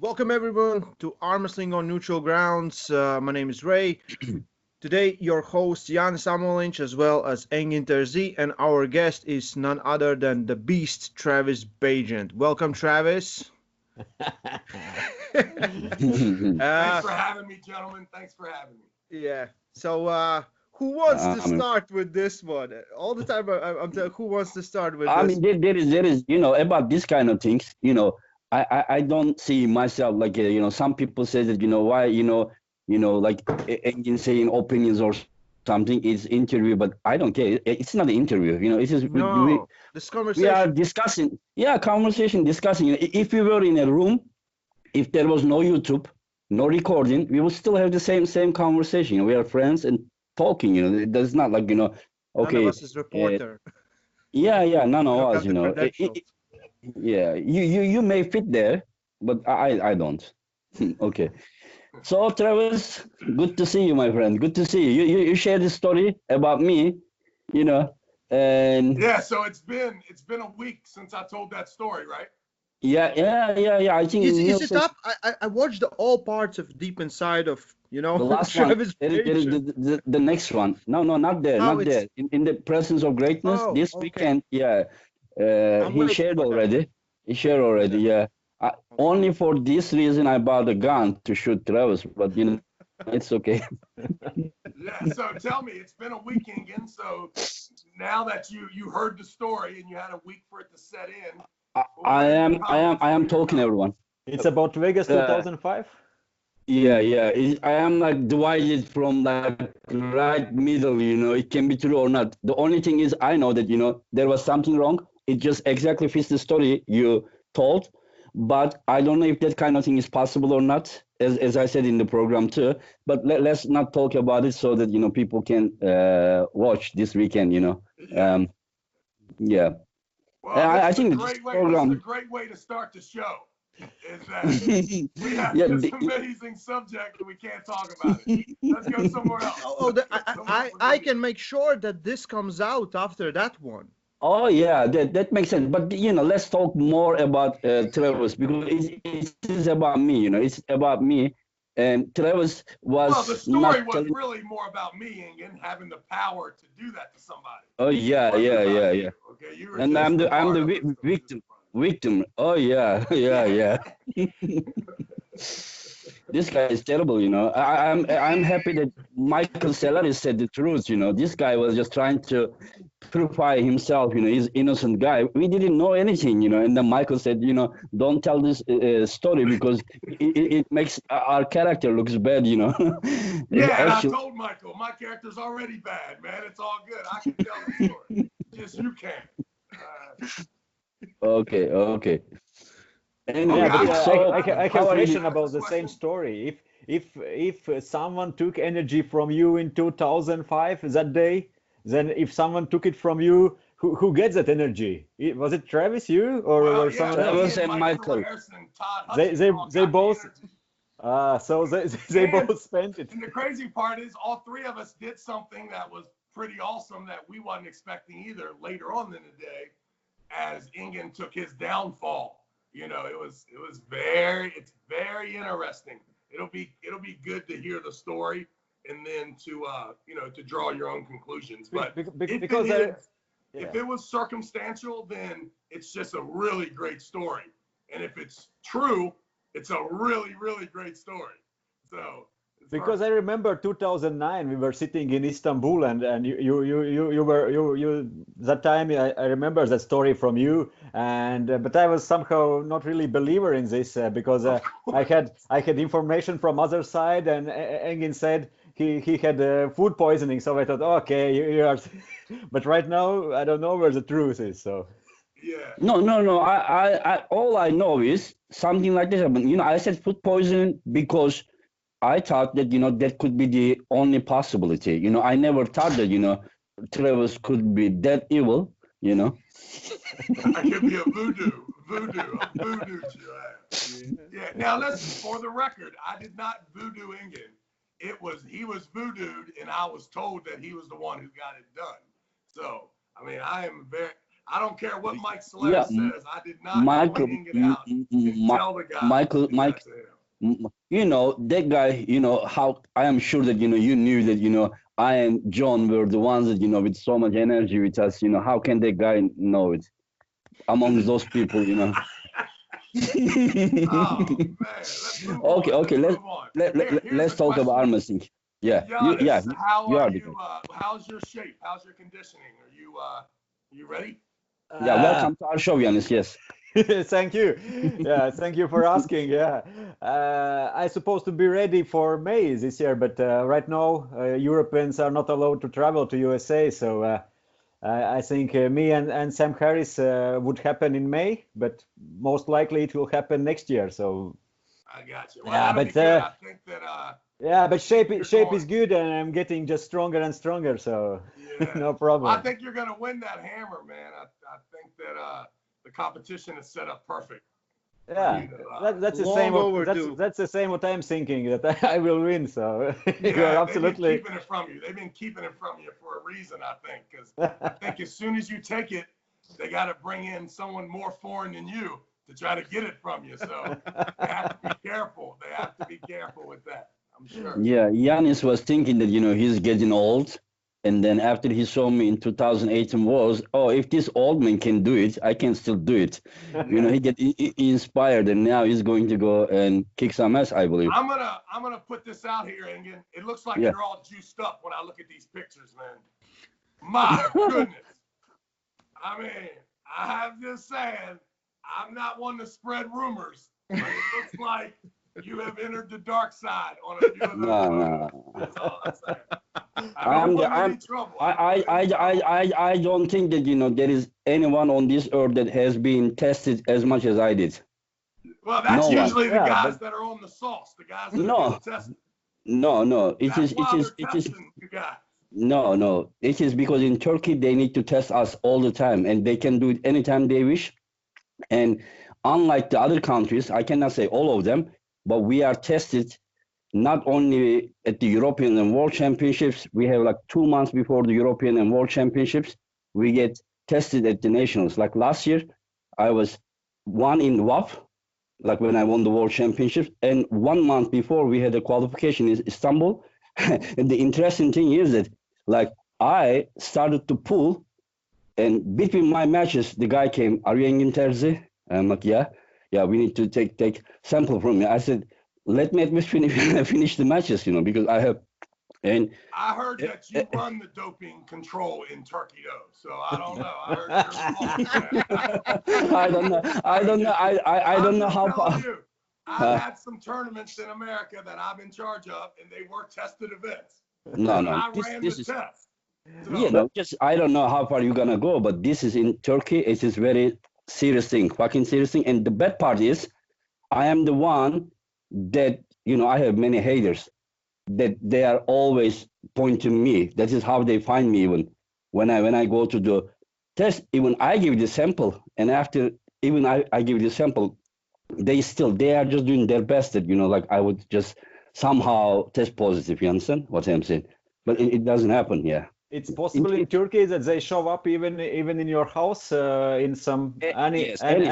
Welcome everyone to Armwrestling on Neutral Grounds. My name is Ray. Today, your host Janis Amolins as well as Engin Terzi, and our guest is none other than the Beast, Travis Bagent. Welcome, Travis. Thanks for having me, gentlemen. Thanks for having me. Yeah. So, who wants to mean, start with this one? All the time, I'm telling who wants to start with I this. mean, there is, about this kind of things, I don't see myself like, some people say that, why, like Engin saying opinions or something is interview, but I don't care. It's not an interview, it's just No, this we are conversation. discussing, conversation, discussing. If we were in a room, if there was no YouTube, no recording, we would still have the same conversation. We are friends and talking, That's not like, None of okay, us is reporter. yeah, none We of don't us, have the credentials. yeah, you may fit there, but I don't. Okay. So Travis, good to see you, my friend. Good to see you. You share this story about me, you know, and Yeah, so it's been a week since I told that story, right? yeah. I think Is Neil it said up? I watched the all parts of Deep Inside of the last one. Travis There is Page. the next one. No, not there, Oh, not it's there. In the presence of greatness, oh this okay. weekend, yeah. I'm He waiting shared for that. already. He shared already, Yeah. yeah. Okay. Only for this reason, I bought a gun to shoot Travis, but it's okay. Yeah, so tell me, it's been a week, Engin. So now that you heard the story and you had a week for it to set in, I, I what are your am, I am, comments? I What am are your talking, comments? everyone. It's about Vegas Uh, 2005. yeah. I am like divided from like right middle. It can be true or not. The only thing is, I know that there was something wrong. It just exactly fits the story you told, but I don't know if that kind of thing is possible or not. As I said in the program too. But let's not talk about it so that people can watch this weekend. Yeah. Um, yeah. Well, I think this this is a program. great way to start the show. Is that we have Yeah. this amazing subject and we can't talk about it. Let's go somewhere else. Oh, Let's go somewhere else. I can make sure that this comes out after that one. Oh yeah, that makes sense. But let's talk more about Travis because it is about me. It's about me. And Travis Well, the was not story was telling. really more about me, Engin, having the power to do that to somebody. Oh It yeah, wasn't about yeah. you. Okay, you were And just a I'm part the of it. So it was just victim. funny. Victim. Oh yeah, yeah. This guy is terrible. I'm happy that Michael Sellers said the truth. This guy was just trying to purify himself. He's innocent guy. We didn't know anything. And then Michael said, don't tell this story because it makes our character looks bad. Yeah, and I Actually, told Michael, my character's already bad, man. It's all good. I can tell the story. Just you can't. okay. Yeah, Okay, Anyway, but so I how have a are you? question Can I ask about a the same question? story. If someone took energy from you in 2005 that day, then if someone took it from you, who gets that energy? Was it Travis, you, or Well, yeah, someone me else? Travis and and Mike Michael. Ferris and Todd They Hudson they all they got the both energy. so they And both spent it. and the crazy part is all three of us did something that was pretty awesome that we wasn't expecting either later on in the day as Engin took his downfall. It's very interesting. It'll be good to hear the story and then to draw your own conclusions. But if it Because I is if yeah. it was circumstantial, then it's just a really great story. And if it's true, it's a really, really great story. So it's Because I perfect. remember 2009, we were sitting in Istanbul, and you that time I remember that story from you, and but I was somehow not really believer in this because Of course. I had information from other side, and Engin said he had food poisoning, so I thought, okay, you are, but right now I don't know where the truth is. So Yeah. No. All I know is something like this happened. I said food poisoning because I thought that that could be the only possibility. I never thought that Travis could be that evil. I could be a voodoo to your ass. Yeah. Yeah. Now listen, for the record, I did not voodoo Engin. He was voodooed, and I was told that he was the one who got it done. So I mean, I don't care what Mike Soler Yeah, says. I did not Michael, point Engin out and tell the guy. Michael, to do that to him. you know, that guy, you know, how I am sure that, you know, you knew that, you know, I and John were the ones that, you know, with so much energy with us, you know, how can that guy know it amongst those people, you know? Oh man, let's move Okay, on. okay, Let's move on. Here's let's the talk about question. armwrestling. Yeah, Janis, how you are are the you? How's your shape? How's your conditioning? Are you ready? yeah. Welcome to our show, Janis. Yes. Thank you. Yeah, thank you for asking. Yeah, I supposed to be ready for May this year, but right now Europeans are not allowed to travel to USA. So I think me and Sam Harris would happen in May, but most likely it will happen next year. So I got you. Well, yeah, that'll be but good. I think that yeah, but shape going- is good, and I'm getting just stronger and stronger. So yeah. no Well, problem. I think you're gonna win that hammer, man. I think that the competition is set up perfect. Yeah, you to, that's the long same. overdue. That's the same what I'm thinking, that I will win. So Yeah, you're absolutely. they've been keeping it from you. They've been keeping it from you for a reason, I think. Because I think as soon as you take it, they got to bring in someone more foreign than you to try to get it from you. So they have to be careful. They have to be careful with that. I'm sure. Yeah, Yanis was thinking that, you know, he's getting old. And then after he saw me in 2018 was, oh, if this old man can do it, I can still do it. You know, he get inspired, and now he's going to go and kick some ass, I believe. I'm gonna put this out here, Engin. It looks like Yeah. you're all juiced up when I look at these pictures, man. My goodness. I mean, I'm just saying, I'm not one to spread rumors, but it looks like you have entered the dark side on a few of those No. photos. That's all I'm saying. I don't want any trouble. I don't think that, you know, there is anyone on this earth that has been tested as much as I did. Well, that's No one. usually the Yeah, guys but- that are on the sauce, the guys that No. are getting tested. No. That's why they're testing you guys. No. It is because in Turkey they need to test us all the time, and they can do it anytime they wish. And unlike the other countries, I cannot say all of them, but we are tested not only at the European and World Championships. We have like 2 months before the European and World Championships, we get tested at the nationals. Like last year, I was one in WAF, like when I won the World Championships, and 1 month before we had a qualification in Istanbul. And the interesting thing is that, like, I started to pull, and between my matches, the guy came, "Are you Engin Terzi?" I'm like, yeah, we need to take sample from me. I said, let me at least finish the matches, you know, because I have, and I heard that you run the doping control in Turkey, though. So I don't know. I heard you're involved. I don't know. I don't know how. I've had some tournaments in America that I'm in charge of, and they were tested events. No. I ran This the is. test. So, Yeah, no, just I don't know how far you're gonna go, but this is in Turkey. It is very serious thing, fucking serious thing. And the bad part is, I am the one that, you know, I have many haters that they are always pointing me. That is how they find me. Even when I go to the test, even I give the sample, and after even I give the sample, they are just doing their best. That, you know, like I would just somehow test positive. You understand what I'm saying? But it doesn't happen. Yeah. It's possible in Turkey that they show up even in your house in some anytime.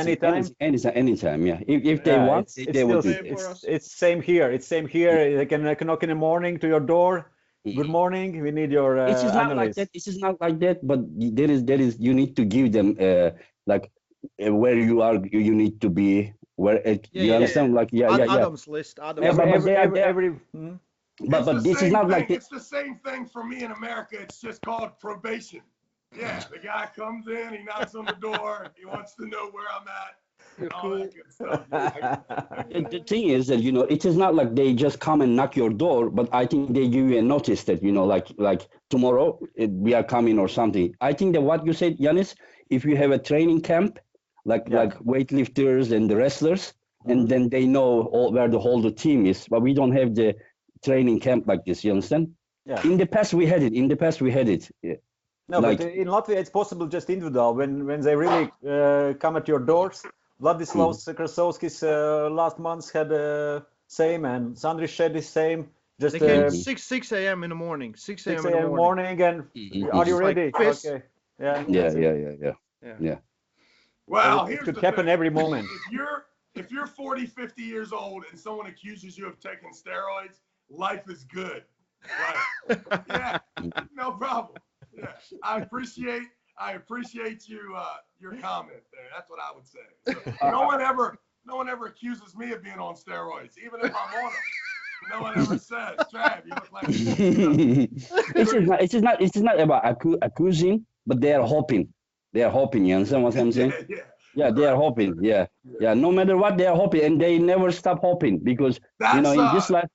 Anytime, yeah. If they want, they will do it. It's same here. It's same here. They can knock in the morning to your door. Good morning. We need your It is not like analyst. that. It is not like that. But there is. You need to give them like where you are. You need to be where. You understand? Like yeah. Adam's list. Adam's list. But this is not like it's the same thing for me in America. It's just called probation. Yeah, the guy comes in, he knocks on the door, he wants to know where I'm at, and all that good stuff. The thing is that, you know, it is not like they just come and knock your door, but I think they give you a notice that, you know, like tomorrow we are coming or something. I think that what you said, Janis, if you have a training camp, like weightlifters and the wrestlers, and then they know where the whole team is, but we don't have the training camp like this, you understand? Yeah. In the past we had it. Yeah. No, like, but in Latvia it's possible just individual when they really come at your doors. Vladislaus Krasovskis last month had the same, and Sandri Shed same. Just they came 6 a.m. in the morning. 6 a.m. in the morning. And are you ready? Fist. Okay. Yeah. Yeah. Yeah. Well, It here's could the happen thing. every moment. If you're 40, 50 years old and someone accuses you of taking steroids, life is good. Right? Yeah, no problem. Yeah, I appreciate you your comment there. That's what I would say. So, no one ever accuses me of being on steroids, even if I'm on them. No one ever says, Trav, you look like It's not about accusing, but they are hoping. They are hoping. You understand what I'm saying? Yeah. Yeah, they are hoping. Yeah. No matter what, they are hoping, and they never stop hoping because That's in this life.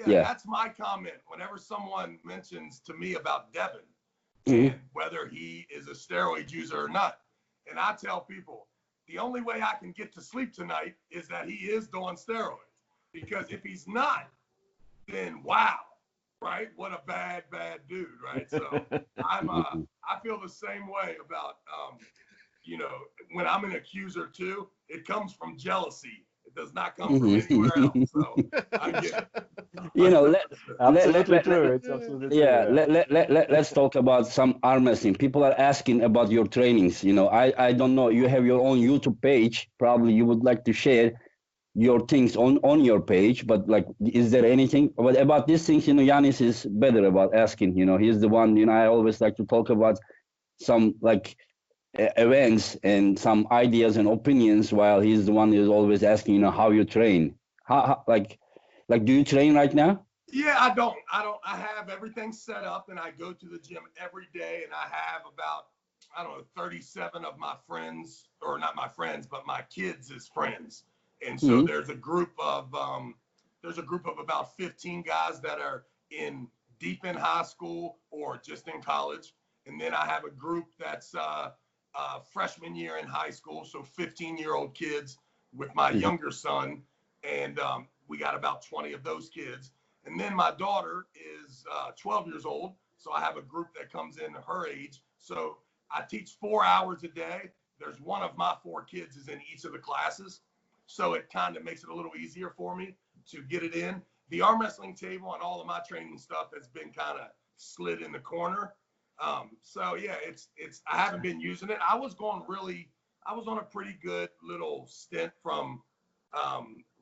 Yeah. That's my comment. Whenever someone mentions to me about Devin Mhm. and whether he is a steroid user or not, and I tell people the only way I can get to sleep tonight is that he is doing steroids. Because if he's not, then wow, right? What a bad dude, right? So I feel the same way about when I'm an accuser too, it comes from jealousy. It does not come from anywhere else. So I get it. Absolutely true. It's absolutely true. Yeah, Yeah. let's talk about some arm wrestling. People are asking about your trainings. I don't know. You have your own YouTube page. Probably you would like to share your things on your page, but like, is there anything but about these things? Janis is better about asking. He's the one. I always like to talk about some like events and some ideas and opinions, while he's the one who's always asking, how you train. How like do you train right now? Yeah, I don't. I have everything set up and I go to the gym every day and I have about, I don't know, 37 of my friends, or not my friends, but my kids' friends. And so Mhm. there's a group of about 15 guys that are deep in high school or just in college. And then I have a group that's freshman year in high school, so 15-year-old kids with my younger son. And we got about 20 of those kids. And then my daughter is 12 years old. So I have a group that comes in her age. So I teach 4 hours a day. There's one of my 4 kids is in each of the classes. So it kind of makes it a little easier for me to get it in. The arm wrestling table and all of my training stuff has been kind of slid in the corner. So yeah, it's I haven't been using it. I was on a pretty good little stint from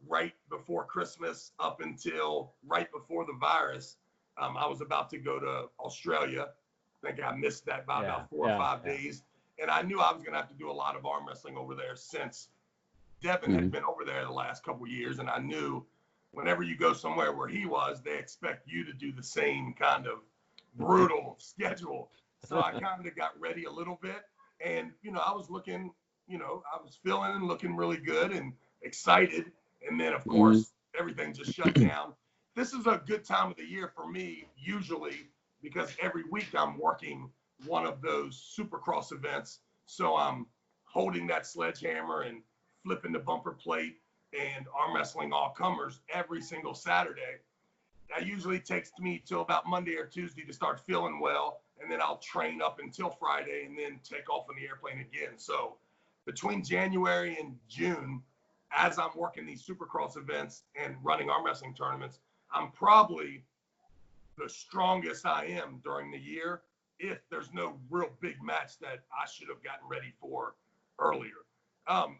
right before Christmas up until right before the virus. I was about to go to Australia. I think I missed that by about 4 or 5 days. And I knew I was going to have to do a lot of arm wrestling over there since Devin had been over there the last couple of years. And I knew whenever you go somewhere where he was, they expect you to do the same kind of brutal schedule. So I kind of got ready a little bit. And, I was looking, I was feeling and looking really good and excited. And then, of course, everything just shut down. This is a good time of the year for me, usually, because every week I'm working one of those Supercross events. So I'm holding that sledgehammer and flipping the bumper plate and arm wrestling all comers every single Saturday. That usually takes me till about Monday or Tuesday to start feeling well. And then I'll train up until Friday and then take off on the airplane again. So between January and June, as I'm working these Supercross events and running arm wrestling tournaments, I'm probably the strongest I am during the year if there's no real big match that I should have gotten ready for earlier.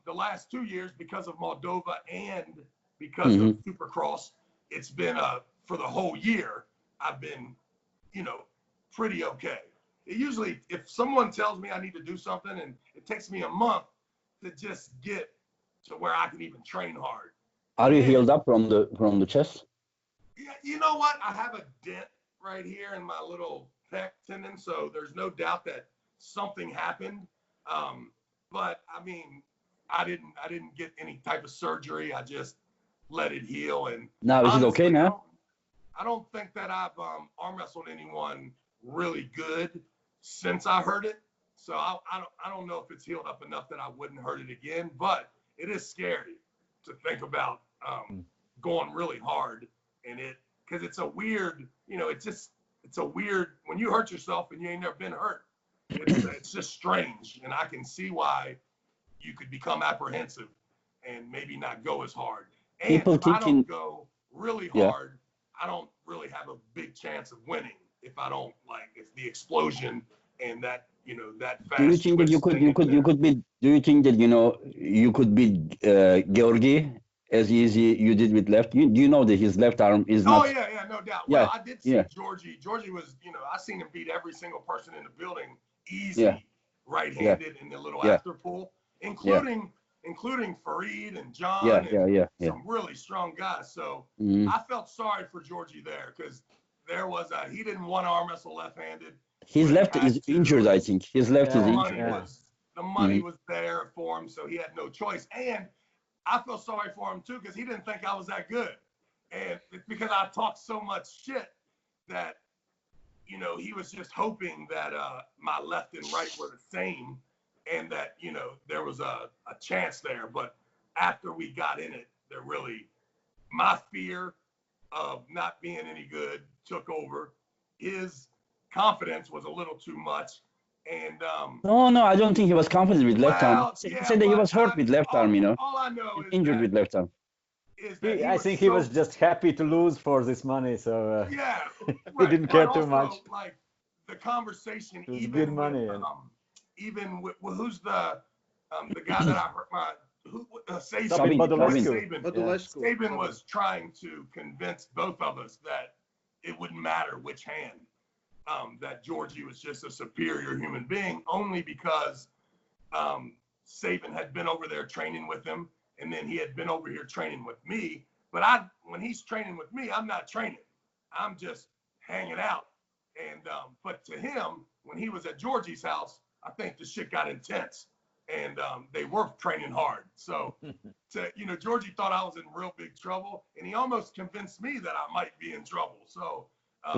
The last 2 years, because of Moldova and because of Supercross, it's been for the whole year, I've been, pretty okay. Usually, if someone tells me I need to do something and it takes me a month to just get to where I can even train hard. Are you healed up from the chest? Yeah, you know what? I have a dent right here in my little pec tendon, so there's no doubt that something happened. But I mean, I didn't get any type of surgery. I just let it heal. And Now is it okay honestly, now? I don't think that I've arm wrestled anyone really good since I hurt it. So I don't know if it's healed up enough that I wouldn't hurt it again. But it is scary to think about going really hard and because it's a weird, it's a weird, when you hurt yourself and you ain't never been hurt, it's just strange. And I can see why you could become apprehensive and maybe not go as hard. And People if I thinking, don't go really hard, I don't really have a big chance of winning if I don't, if the explosion and that, you know, that fast Do you think that you twitch could thing you in could you there. could be? Do you think that you could beat Georgi as easy you did with left? Do you know that his left arm is Oh not? yeah, no doubt. Yeah, Well, I did see yeah, Georgie. Georgie was, you know, I seen him beat every single person in the building yeah, easy, yeah, right-handed in the little yeah, after pull, yeah, including Fareed and yeah, John and yeah, yeah, yeah. some really strong guys. So Mhm. I felt sorry for Georgie there because there was he didn't want to arm wrestle left-handed, His but he left had is injured, to. I think. His left is The Yeah, injured. money yeah. was the money Mhm. was there for him, so he had no choice. And I feel sorry for him too because he didn't think I was that good, and it's because I talked so much shit that, you know, he was just hoping that my left and right were the same, and that, you know, there was a chance there. But after we got in it, there really, my fear of not being any good took over. His confidence was a little too much, and No, I don't think he was confident with left arm. well, He yeah, said that he but was hurt with left arm. all I know He's injured with left arm. is that he I was think he was so, just happy to lose for this money, so yeah, he right. didn't But care too also, much. like, the conversation, It was good money. even with who's the guy that I hurt my Sabin Saban. Badulescu. Saban. Badulescu. Saban was trying to convince both of us that it wouldn't matter which hand, that Georgie was just a superior human being, only because Saban had been over there training with him, and then he had been over here training with me. But when he's training with me, I'm not training. I'm just hanging out. And but to him, when he was at Georgie's house, I think the shit got intense, and they were training hard. So, Georgie thought I was in real big trouble, and he almost convinced me that I might be in trouble. So,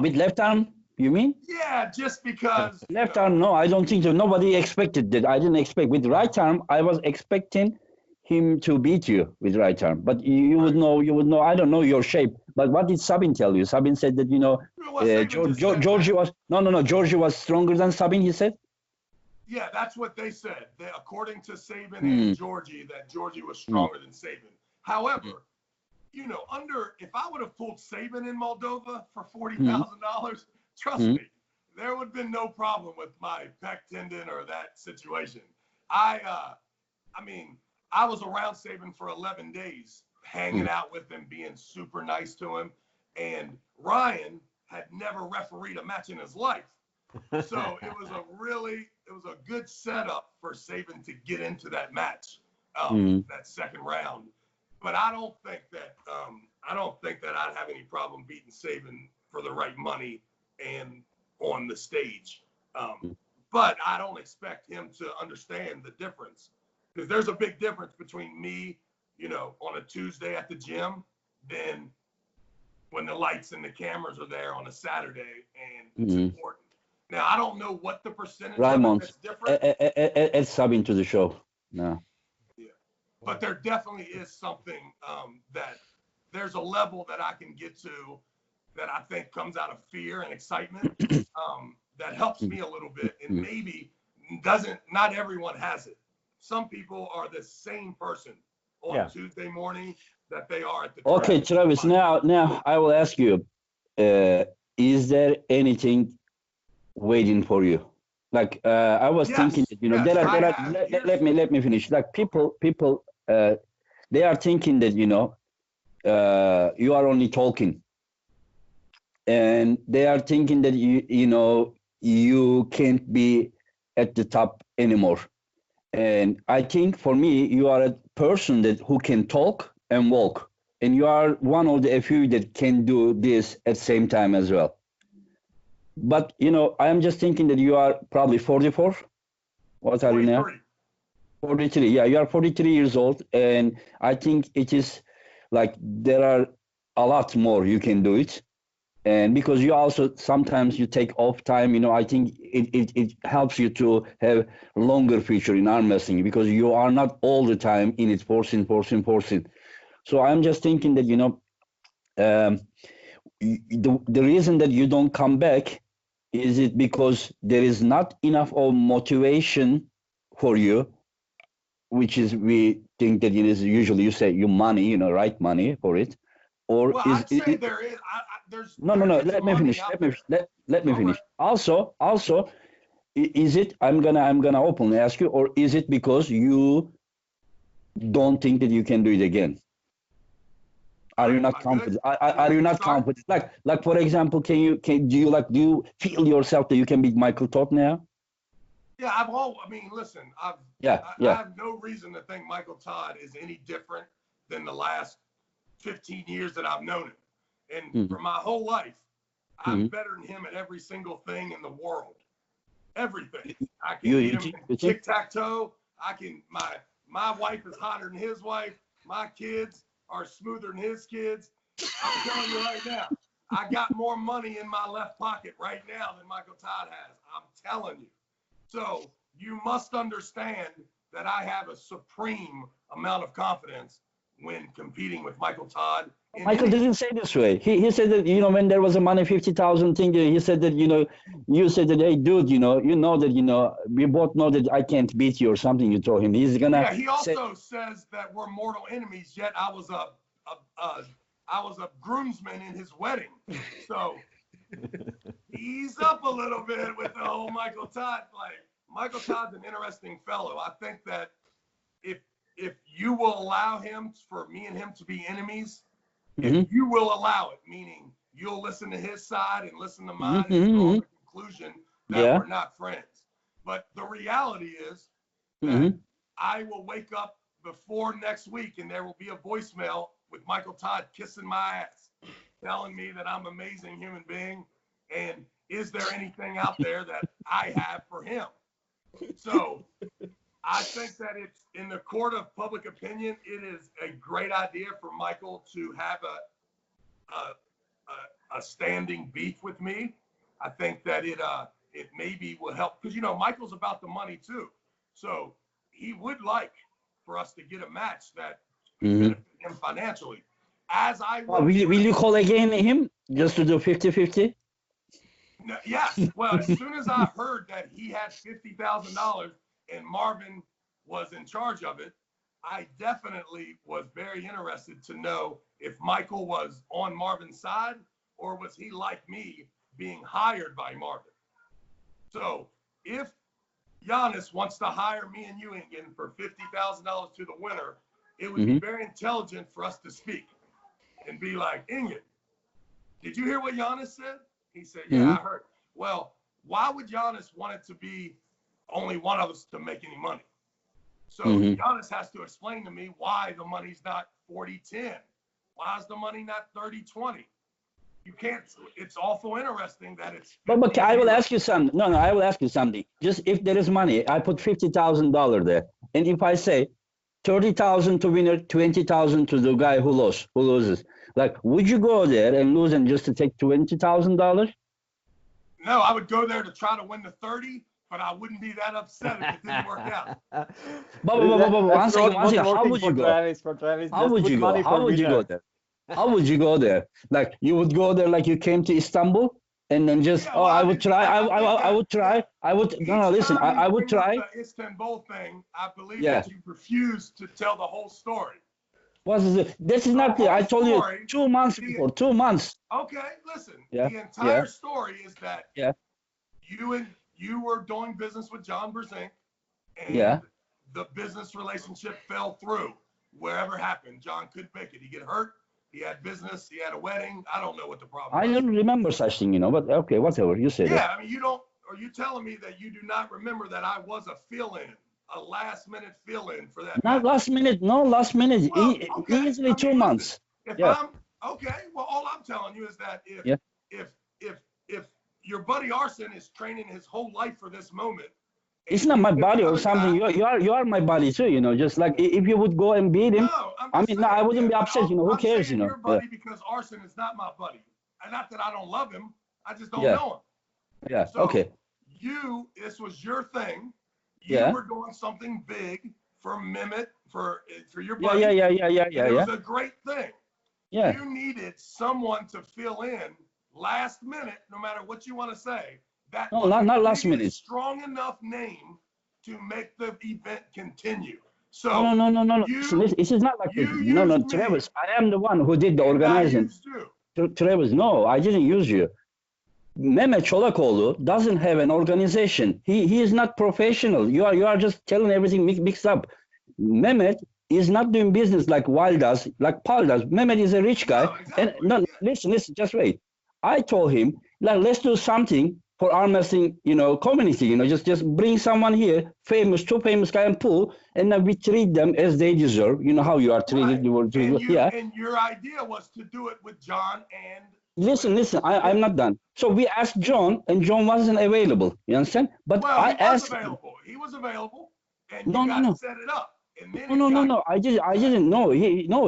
With left arm, you mean? yeah, just because Left arm, no, I don't think so. Nobody expected that. I didn't expect. With right arm, I was expecting him to beat you with right arm. But you would know. I don't know your shape. But what did Sabin tell you? Sabin said that Well, Saban just said Georgie that. was no. Georgie was stronger than Sabin. He said. Yeah, that's what they said. According to Saban and Georgie, that Georgie was stronger than Saban. However, if I would have pulled Saban in Moldova for $40,000, trust me, there would have been no problem with my pec tendon or that situation. I was around Saban for 11 days, hanging out with him, being super nice to him, and Ryan had never refereed a match in his life. So it was a good setup for Saban to get into that match, that second round. But I don't think that I'd have any problem beating Saban for the right money and on the stage. But I don't expect him to understand the difference, because there's a big difference between me, on a Tuesday at the gym, than when the lights and the cameras are there on a Saturday and it's important. Now, I don't know what the percentage of it that's different. Add Sabin to the show. No. Yeah. But there definitely is something that there's a level that I can get to that I think comes out of fear and excitement, that helps me a little bit, and maybe not everyone has it. Some people are the same person on Tuesday morning that they are at the track. Okay, Travis, now I will ask you, is there anything waiting for you? Like I was thinking, that, let me finish. Like people, they are thinking that you are only talking, and they are thinking that you can't be at the top anymore. And I think for me, you are a person who can talk and walk, and you are one of the few that can do this at the same time as well. But I am just thinking that you are probably 44. What are you now? 43. Yeah, you are 43 years old, and I think it is like there are a lot more you can do it. And because you also sometimes you take off time, I think it helps you to have longer future in arm wrestling, because you are not all the time in it forcing. So I'm just thinking that the reason that you don't come back, is it because there is not enough of motivation for you, which is, we think that it is usually, you say you money, right money for it, or well, is I'd say there is. There's no. Let me finish. Let me finish. Also, Is it? I'm gonna openly ask you, or is it because you don't think that you can do it again? Are you Am not I good? confident? You Are want you me to not start? confident? Like for example, do you feel yourself that you can beat Michael Todd now? Yeah, I mean, listen, Yeah, I yeah. have no reason to think Michael Todd is any different than the last 15 years that I've known him. And Mm-hmm. for my whole life, I'm Mm-hmm. better than him at every single thing in the world. Everything. I can You beat you him think in you think? tic-tac-toe. My wife is hotter than his wife. My kids are smoother than his kids. I'm telling you right now, I got more money in my left pocket right now than Michael Todd has. I'm telling you. So you must understand that I have a supreme amount of confidence when competing with Michael Todd in Michael any. didn't say this way. He said that when there was a money 50,000 thing, he said that you said that, hey dude, that we both know that I can't beat you or something. You told him he's gonna Yeah, he say. also says that we're mortal enemies. Yet I was a groomsman in his wedding. So ease up a little bit with the whole Michael Todd. Like Michael Todd's an interesting fellow. I think that if you will allow him for me and him to be enemies, Mm-hmm, if you will allow it, meaning you'll listen to his side and listen to mine mm-hmm, and draw mm-hmm. the conclusion that Yeah. we're not friends. But the reality is that Mm-hmm. I will wake up before next week and there will be a voicemail with Michael Todd kissing my ass, telling me that I'm an amazing human being. And is there anything out there that I have for him? So I think that it's in the court of public opinion, it is a great idea for Michael to have a standing beef with me. I think that it maybe will help because Michael's about the money too. So he would like for us to get a match that could Mm-hmm. benefit him financially. As I Well, will will you call again him just to do 50-50? Yes. Well, as soon as I heard that he had $50,000 and Marvin was in charge of it, I definitely was very interested to know if Michael was on Marvin's side or was he like me being hired by Marvin. So if Janis wants to hire me and you, Engin, for $50,000 to the winner, it would be Mm-hmm. very intelligent for us to speak and be like, Engin, did you hear what Janis said? He said, yeah, Mm-hmm. I heard. Well, why would Janis want it to be only one of us to make any money? So Mm-hmm. Janis has to explain to me why the money's not 40-10. Why is the money not 30-20? You can't, it's awful interesting that it's 50-0. But I will ask you something. No, I will ask you something. Just if there is money, I put $50,000 there, and if I say 30,000 to winner, 20,000 to the guy who loses. Like, would you go there and lose and just to take $20,000? No, I would go there to try to win the 30, but I wouldn't be that upset if it didn't work out. But one second. How would you go? For Travis, How just would put you go? money How for would you go winner. there? How would you go there? Like you would go there like you came to Istanbul and then just Yeah, well, I would didn't- try. I think I would try. that I would no each listen. time I you would bring up try. the Istanbul thing, I believe Yeah. that you refuse to tell the whole story. What is it? This is The not. whole I told you story, 2 months before. 2 months. Okay, listen. Yeah, The entire yeah. story is that Yeah. you were doing business with John Brzenk, and Yeah. the business relationship fell through. Wherever happened, John couldn't make it. He get hurt. He had business. He had a wedding. I don't know what the problem I was. don't remember such thing, But okay, whatever. You said it. Yeah, I mean, you don't. Are you telling me that you do not remember that I was a fill-in, a last-minute fill-in for that Not match? last minute. No, last minute. Well, okay. Easily I mean, 2 months. If Yeah. I'm okay, well, all I'm telling you is that Yeah. if your buddy Arson is training his whole life for this moment, It's not my and body or another something. guy- You are my body too. Just like if you would go and beat him. No, I'm I just mean, saying, no, I wouldn't be but upset. Who I'm cares? saying your Yeah. buddy because Arson is not my buddy, and not that I don't love him. I just don't Yeah. know him. Yeah. So Okay. this was your thing. You Yeah. were doing something big for Mehmet, for your Yeah. buddy. Yeah. And it was a great thing. Yeah. You needed someone to fill in last minute, no matter what you want to say. That No, was not a last really minute. strong enough name to make the event continue. So No. you, Listen, this is not like you this. used No, me, Travis. I am the one who did the and I organizing. used you. Travis, no, I didn't use you. Mehmet Çolakoğlu doesn't have an organization. He is not professional. You are just telling everything mixed up. Mehmet is not doing business like Wild does, like Paul does. Mehmet is a rich guy. No, exactly. And no, listen, just wait. I told him, like, let's do something for arm wrestling, community. Just bring someone here, two famous guy and pull, and then we treat them as they deserve. You know how you are treated. Right. You were treated. Yeah. And your idea was to do it with John and. Listen, I'm not done. So we asked John, and John wasn't available. You understand? But Well, I he was asked. available. He was available, and No, you no, guys no. set it up. And then No. I didn't know.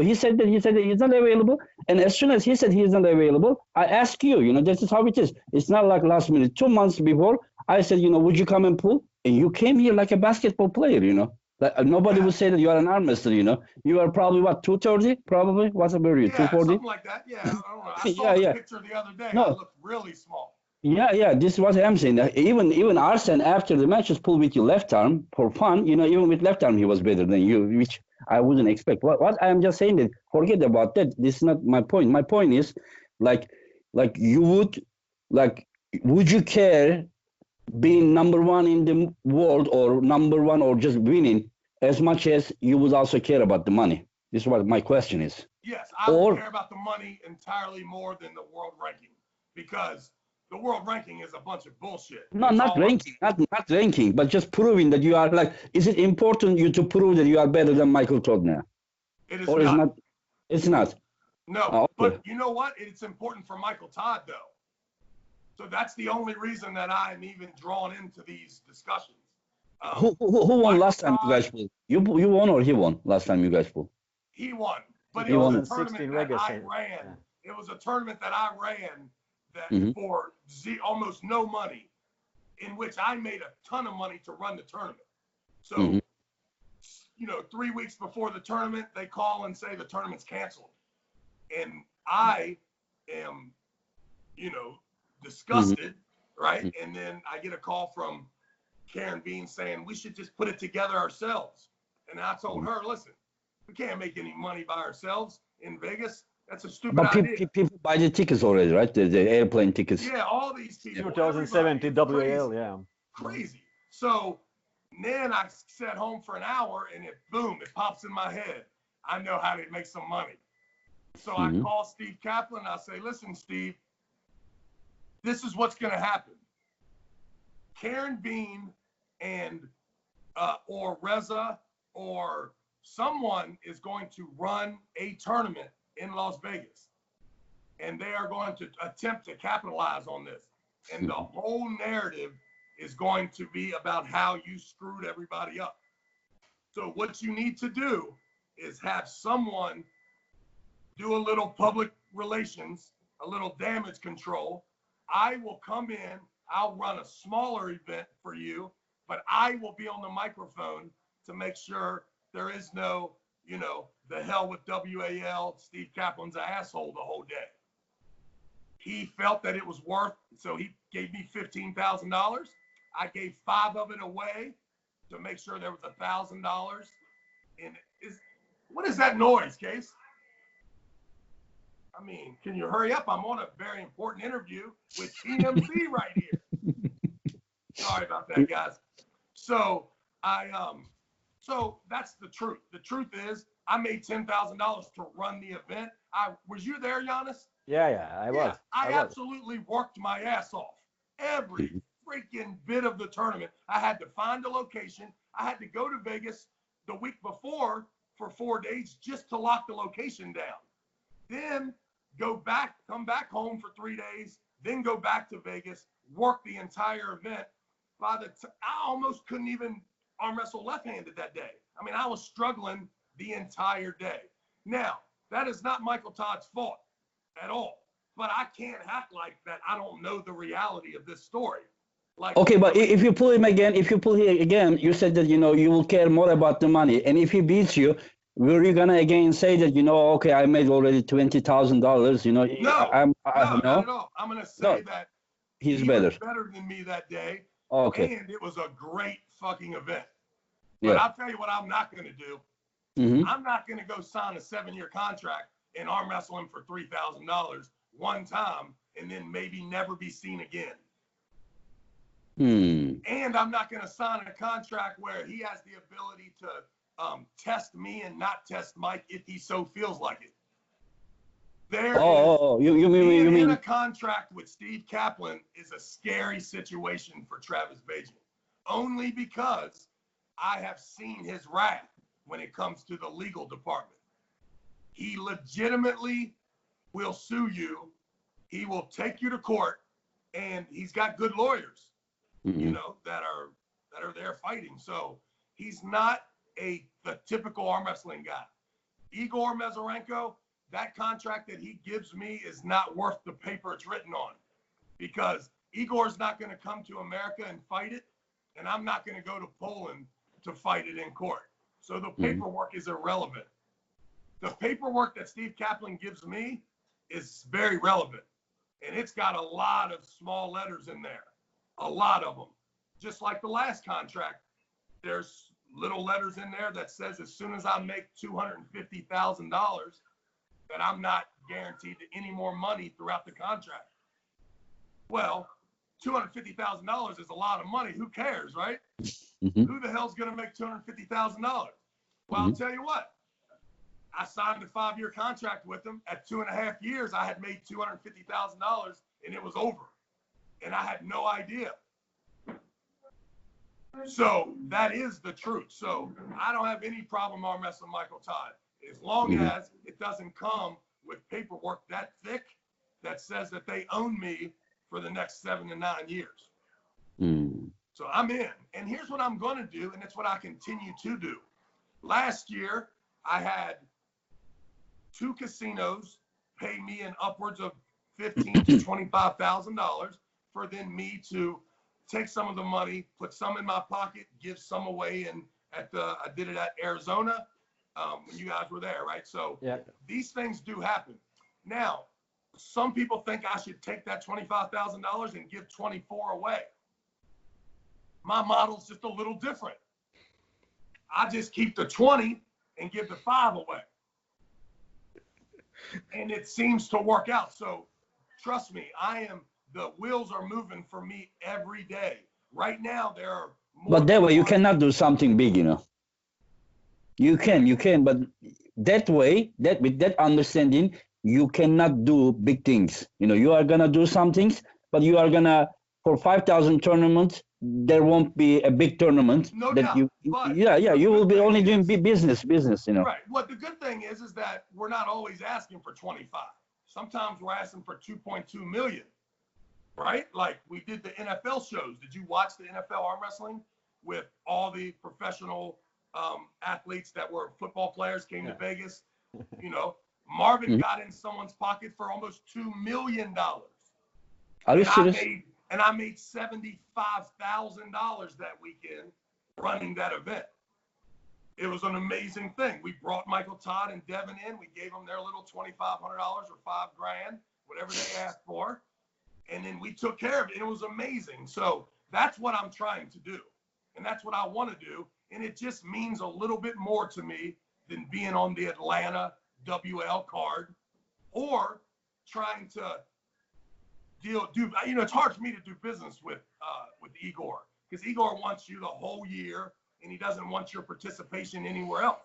He said that he's not available. And as soon as he said he's not available, I asked you. This is how it is. It's not like last minute. 2 months before, I said, would you come and pull? And you came here like a basketball player. Like, nobody would say that you are an arm wrestler. You are probably what, 230? Probably. What's about you? 240? Something like that. Yeah, I don't know. I saw the picture the other day. No. I looked really small. Yeah. This is what I'm saying. Even Arsen after the match just pulled with your left arm for fun. Even with left arm he was better than you, which I wouldn't expect. What I'm just saying that forget about that. This is not my point. My point is, like you would you care being number one in the world or number one or just winning as much as you would also care about the money? This is what my question is. Yes, I would care about the money entirely more than the world ranking, because the world ranking is a bunch of bullshit. No, not ranking, not ranking, but just proving that you are is it important you to prove that you are better than Michael Todd now? It is or not. It's not. No, okay. But you know what? It's important for Michael Todd, though. So that's the only reason that I'm even drawn into these discussions. Who won last time you guys pulled? You won or he won last time you guys pulled? He won, but He it won. was a tournament that I ran. Yeah. It was a tournament that I ran that for almost no money, in which I made a ton of money to run the tournament. So, 3 weeks before the tournament, they call and say the tournament's canceled. And I am, disgusted, right? And then I get a call from Karen Bean saying, we should just put it together ourselves. And I told her, listen, we can't make any money by ourselves in Vegas. That's a stupid idea. But people buy the tickets already, right? The airplane tickets. Yeah, all these people. 2017 WL, yeah. Crazy. So then I sat home for an hour and it pops in my head. I know how to make some money. So I call Steve Kaplan. I say, listen, Steve, this is what's going to happen. Karen Bean and or Reza or someone is going to run a tournament in Las Vegas, and they are going to attempt to capitalize on this. And the whole narrative is going to be about how you screwed everybody up. So what you need to do is have someone do a little public relations, a little damage control. I will come in, I'll run a smaller event for you, but I will be on the microphone to make sure there is no, the hell with WAL, Steve Kaplan's an asshole the whole day. He felt that it was worth, so he gave me $15,000. I gave $5 of it away to make sure there was $1,000. And what is that noise, Case? I mean, can you hurry up? I'm on a very important interview with TMZ right here. Sorry about that, guys. So so that's the truth. The truth is, I made $10,000 to run the event. Was you there, Janis? Yeah, I was. I absolutely worked my ass off. Every freaking bit of the tournament. I had to find a location. I had to go to Vegas the week before for 4 days just to lock the location down. Then come back home for 3 days, then go back to Vegas, work the entire event. I almost couldn't even arm wrestle left-handed that day. I mean, I was struggling the entire day. Now, that is not Michael Todd's fault at all, but I can't act like that I don't know the reality of this story. Okay, but if you pull him again, you said that, you will care more about the money. And if he beats you, were you gonna again say that, okay, I made already $20,000, No, not at all. I'm gonna say that he's he better. was better than me that day. Okay. And it was a great fucking event. But I'll tell you what I'm not gonna do. I'm not gonna go sign a 7-year contract and arm wrestle him for $3,000 one time and then maybe never be seen again. Hmm. And I'm not going to sign a contract where he has the ability to test me and not test Mike if he so feels like it. You Being in a mean contract with Steve Kaplan is a scary situation for Travis Bagent, only because I have seen his wrath when it comes to the legal department. He legitimately will sue you. He will take you to court, and he's got good lawyers, you know, that are there fighting. So he's not the typical arm wrestling guy. Igor Mazurenko, that contract that he gives me is not worth the paper it's written on, because Igor's not going to come to America and fight it, and I'm not going to go to Poland to fight it in court. So the paperwork is irrelevant. The paperwork that Steve Kaplan gives me is very relevant, and it's got a lot of small letters in there, a lot of them. Just like the last contract, there's little letters in there that says as soon as I make $250,000, that I'm not guaranteed any more money throughout the contract. Well, $250,000 is a lot of money. Who cares, right? Who the hell's going to make $250,000? Well, I'll tell you what. I signed a 5-year contract with him. At 2.5 years, I had made $250,000, and it was over. And I had no idea. So that is the truth. So I don't have any problem arm wrestling Michael Todd, as long as it doesn't come with paperwork that thick that says that they own me for the next 7 to 9 years. So I'm in. And here's what I'm going to do, and it's what I continue to do. Last year, I had 2 casinos pay me in upwards of $15,000 to $25,000 for then me to take some of the money, put some in my pocket, give some away. And I did it at Arizona when you guys were there, right? So these things do happen. Now, some people think I should take that $25,000 and give 24 away. My model's just a little different. I just keep the 20 and give the 5 away. And it seems to work out. So trust me, the wheels are moving for me every day. Right now, there are more. But that way, you cannot do something big, you know. You can, but that way, with that understanding, you cannot do big things. You know, you are gonna do some things, but you are gonna, for 5,000 tournaments, there won't be a big tournament. No that doubt. You will be only doing business, you know. Right. What the good thing is that we're not always asking for 25. Sometimes we're asking for 2.2 million. Right? Like we did the NFL shows. Did you watch the NFL arm wrestling with all the professional athletes that were football players came to Vegas? You know, Marvin got in someone's pocket for almost $2 million. Are you serious? And I made $75,000 that weekend running that event. It was an amazing thing. We brought Michael Todd and Devin in. We gave them their little $2,500 or $5,000, whatever they asked for. And then we took care of it. It was amazing. So that's what I'm trying to do. And that's what I want to do. And it just means a little bit more to me than being on the Atlanta WL card or trying to it's hard for me to do business with Igor, because Igor wants you the whole year and he doesn't want your participation anywhere else.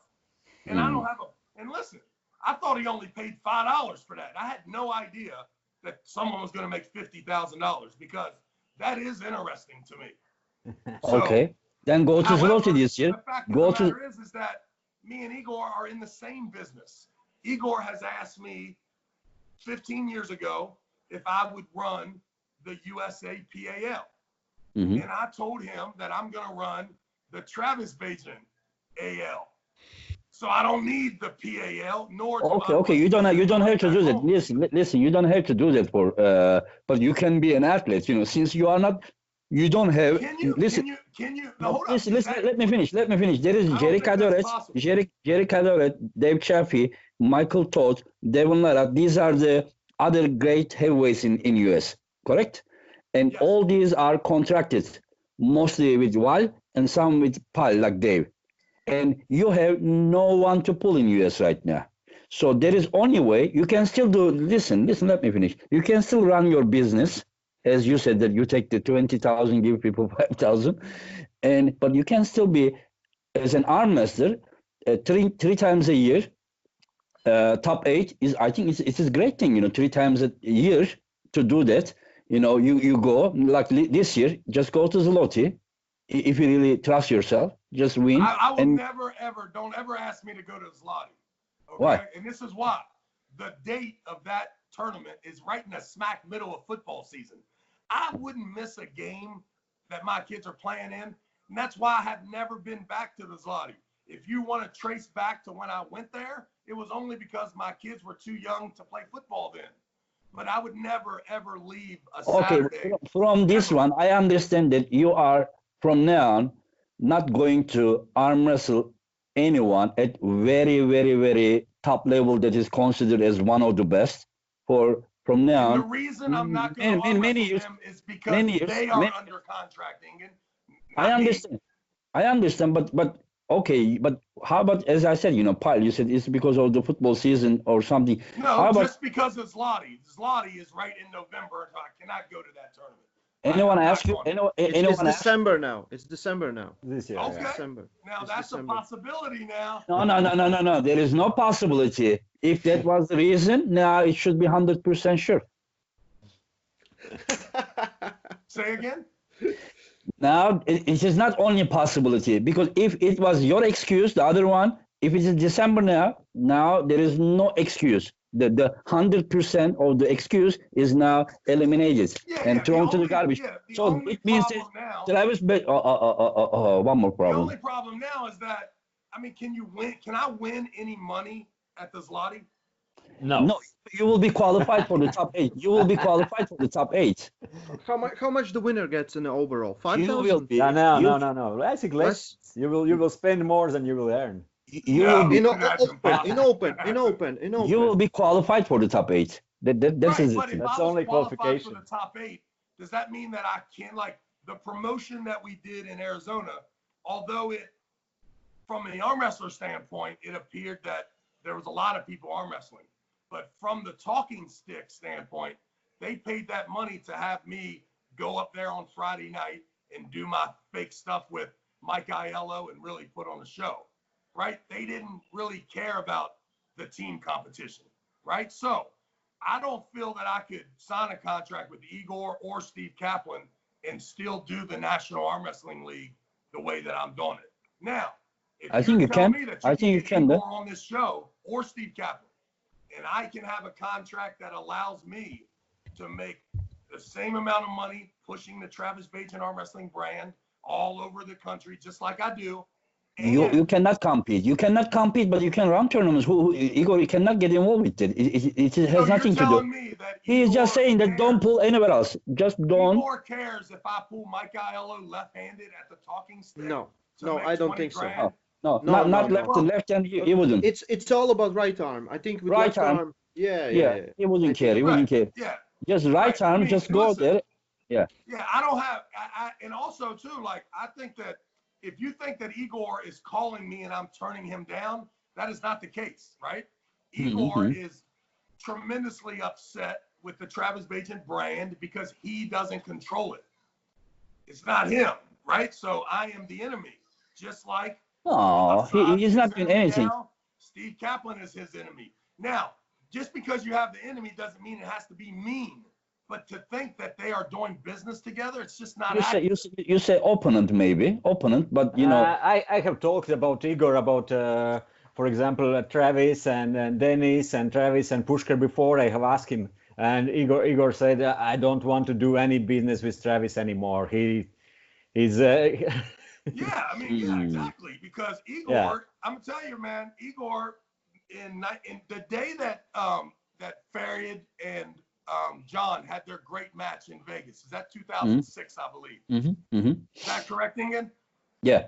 And I don't have and listen, I thought he only paid $5 for that. I had no idea that someone was going to make $50,000, because that is interesting to me. So, okay, then go to Zloty this year. The fact of the matter is that me and Igor are in the same business. Igor has asked me 15 years ago if I would run the USA PAL. And I told him that I'm going to run the Travis Bagent AL. So I don't need the PAL, nor okay. You don't have to do that. Listen. You don't have to do that but you can be an athlete. You know, since you are not, you don't have. Can you? No, hold listen. Let me finish. There is Jerry Cadoret, Dave Chaffee, Michael Todd, Devon Lara. These are the other great heavyweights in US, correct? And all these are contracted, mostly with Wild and some with PAL, like Dave. And you have no one to pull in US right now. So there is only way you can still do. Listen, let me finish. You can still run your business, as you said that you take the 20,000, give people 5,000, but you can still be as an arm master three times a year. Top 8 is, I think it's a great thing, 3 times a year to do that. You go like this year, just go to Zloty. If you really trust yourself, just win. I will never, ever, don't ever ask me to go to Zloty. Okay? Why? And this is why. The date of that tournament is right in the smack middle of football season. I wouldn't miss a game that my kids are playing in. And that's why I have never been back to the Zloty. If you want to trace back to when I went there, it was only because my kids were too young to play football then. But I would never, ever leave a Saturday. Okay, from this one, I understand that you are, from now on, not going to arm wrestle anyone at very, very, very top level that is considered as one of the best. From now on. The reason I'm not going to arm wrestle them is because they are under contract, Engin. I understand, but okay, but how about, as I said, Pyle, you said it's because of the football season or something. No, just because of Zloty. Zloty is right in November, so I cannot go to that tournament. Anyone ask you? It's December now. It's December now. This year. Okay. December. Now that's a possibility now. No. There is no possibility. If that was the reason, now it should be 100% sure. Say again? Now, it is not only a possibility, because if it was your excuse, the other one, if it is December now there is no excuse. The 100% of the excuse is now eliminated and thrown to the garbage. So it means that Travis one more problem. The only problem now is that, can you win? Can I win any money at the Zloty? No, you will be qualified for the top 8. You will be qualified for the top 8. How much the winner gets in the overall? 5,000? No. I think less. You will spend more than you will earn. You will be in open. You will be qualified for the top 8. That's only qualification. For the top 8, does that mean that I can, like the promotion that we did in Arizona, although it, from the arm wrestler standpoint, it appeared that there was a lot of people arm wrestling. But from the talking stick standpoint, they paid that money to have me go up there on Friday night and do my fake stuff with Mike Aiello and really put on a show, right? They didn't really care about the team competition, right? So I don't feel that I could sign a contract with Igor or Steve Kaplan and still do the National Arm Wrestling League the way that I'm doing it. Now, if I think you can. I think you can. Igor on this show or Steve Kaplan, and I can have a contract that allows me to make the same amount of money pushing the Travis Bagent Arm Wrestling brand all over the country, just like I do. You cannot compete. You cannot compete, but you can run tournaments. Igor, you cannot get involved with it. It has nothing to do. He is just saying that don't pull anywhere else. Just don't. Igor cares if I pull Mike Aiello left-handed at the talking stick. No, I don't think so. No, not left hand. He wouldn't. It's all about right arm. I think with right left arm. Yeah. He wouldn't care. He wouldn't care. Yeah. Just right arm. Just go there. Yeah. Yeah, I don't have. And also too, like I think that if you think that Igor is calling me and I'm turning him down, that is not the case, right? Igor is tremendously upset with the Travis Bagent brand because he doesn't control it. It's not him, right? So I am the enemy, just like. Oh, he's not doing anything. Now, Steve Kaplan is his enemy. Now, just because you have the enemy doesn't mean it has to be mean. But to think that they are doing business together, it's just not. You say opponent, maybe opponent, but I have talked about Igor about, for example, Travis and Dennis and Travis and Pushkar before. I have asked him, and Igor said, I don't want to do any business with Travis anymore. He's. Yeah, exactly. Because Igor, I'm gonna tell you, man, Igor, in the day that that Farid and John had their great match in Vegas. Is that 2006, I believe? Is that correct, Engin? Yeah.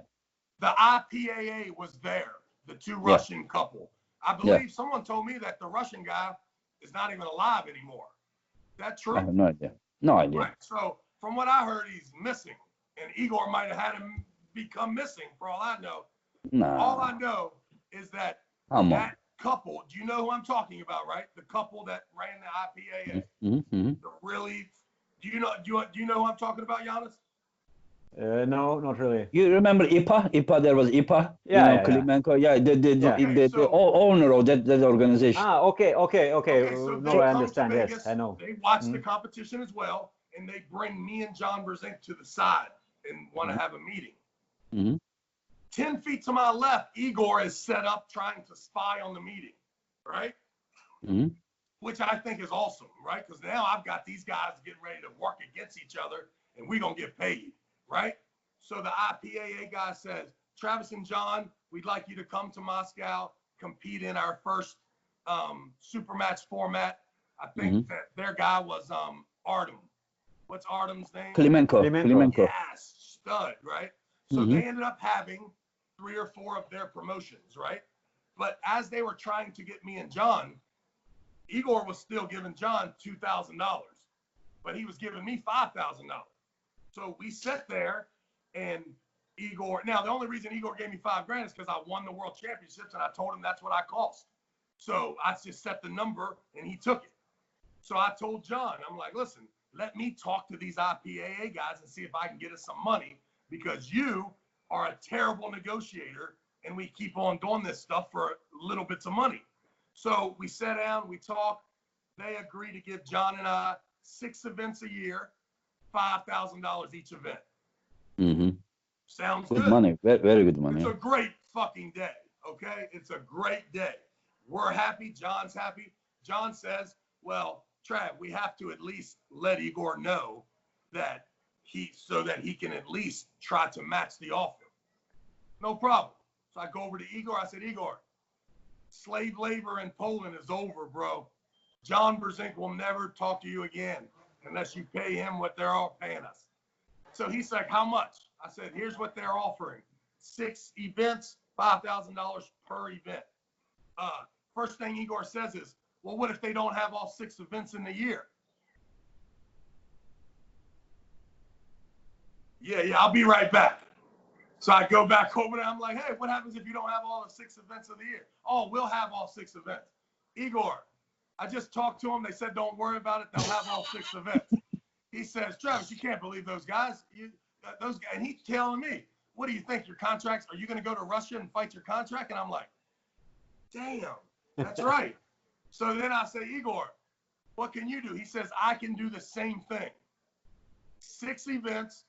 The IPAA was there, the two Russian couple. I believe someone told me that the Russian guy is not even alive anymore. Is that true? I have no idea. No idea. Right. So from what I heard, he's missing. And Igor might have had him become missing for all I know. No. All I know is that couple, do you know who I'm talking about, right? The couple that ran the IPAA. Mm-hmm. The really, do you know who I'm talking about, Janis? No, not really. You remember IPA? There was IPA. Yeah, yeah, Klimenko. Yeah, the owner of that organization. Okay. So No, they I come understand. to Vegas, Yes, I know. they watch the competition as well, and they bring me and John Brzezinski to the side and want to have a meeting. Mm-hmm. 10 feet to my left, Igor is set up trying to spy on the meeting, right? Mm-hmm. Which I think is awesome, right? Because now I've got these guys getting ready to work against each other, and we're going to get paid, right? So the IPAA guy says, Travis and John, we'd like you to come to Moscow, compete in our first super match format. I think that their guy was Artem. What's Artem's name? Klimenko. Yes, stud, right? So they ended up having 3 or 4 of their promotions, right? But as they were trying to get me and John, Igor was still giving John $2,000, but he was giving me $5,000. So we sat there, and Igor. Now the only reason Igor gave me $5,000 is because I won the world championships, and I told him that's what I cost. So I just set the number, and he took it. So I told John, I'm like, listen, let me talk to these IPAA guys and see if I can get us some money, because you are a terrible negotiator, and we keep on doing this stuff for little bits of money. So we sat down, we talked. They agreed to give John and I 6 events a year, $5,000 each event. Mm-hmm. Sounds good. Money, very good money. It's a great fucking day, okay? It's a great day. We're happy. John's happy. John says, well, Trav, we have to at least let Igor know that so that he can at least try to match the offer. No problem. So I go over to Igor. I said, Igor, slave labor in Poland is over, bro. John Brzezinski will never talk to you again unless you pay him what they're all paying us. So he's like, how much? I said, here's what they're offering. 6 events, $5,000 per event. First thing Igor says is, well, what if they don't have all 6 events in the year? Yeah, I'll be right back. So I go back over there. I'm like, hey, what happens if you don't have all the 6 events of the year? Oh, we'll have all 6 events. Igor, I just talked to them. They said, don't worry about it. They'll have all 6 events. He says, Travis, you can't believe those guys. Those guys. And he's telling me, what do you think? Your contracts, are you going to go to Russia and fight your contract? And I'm like, damn, that's right. So then I say, Igor, what can you do? He says, I can do the same thing. 6 events,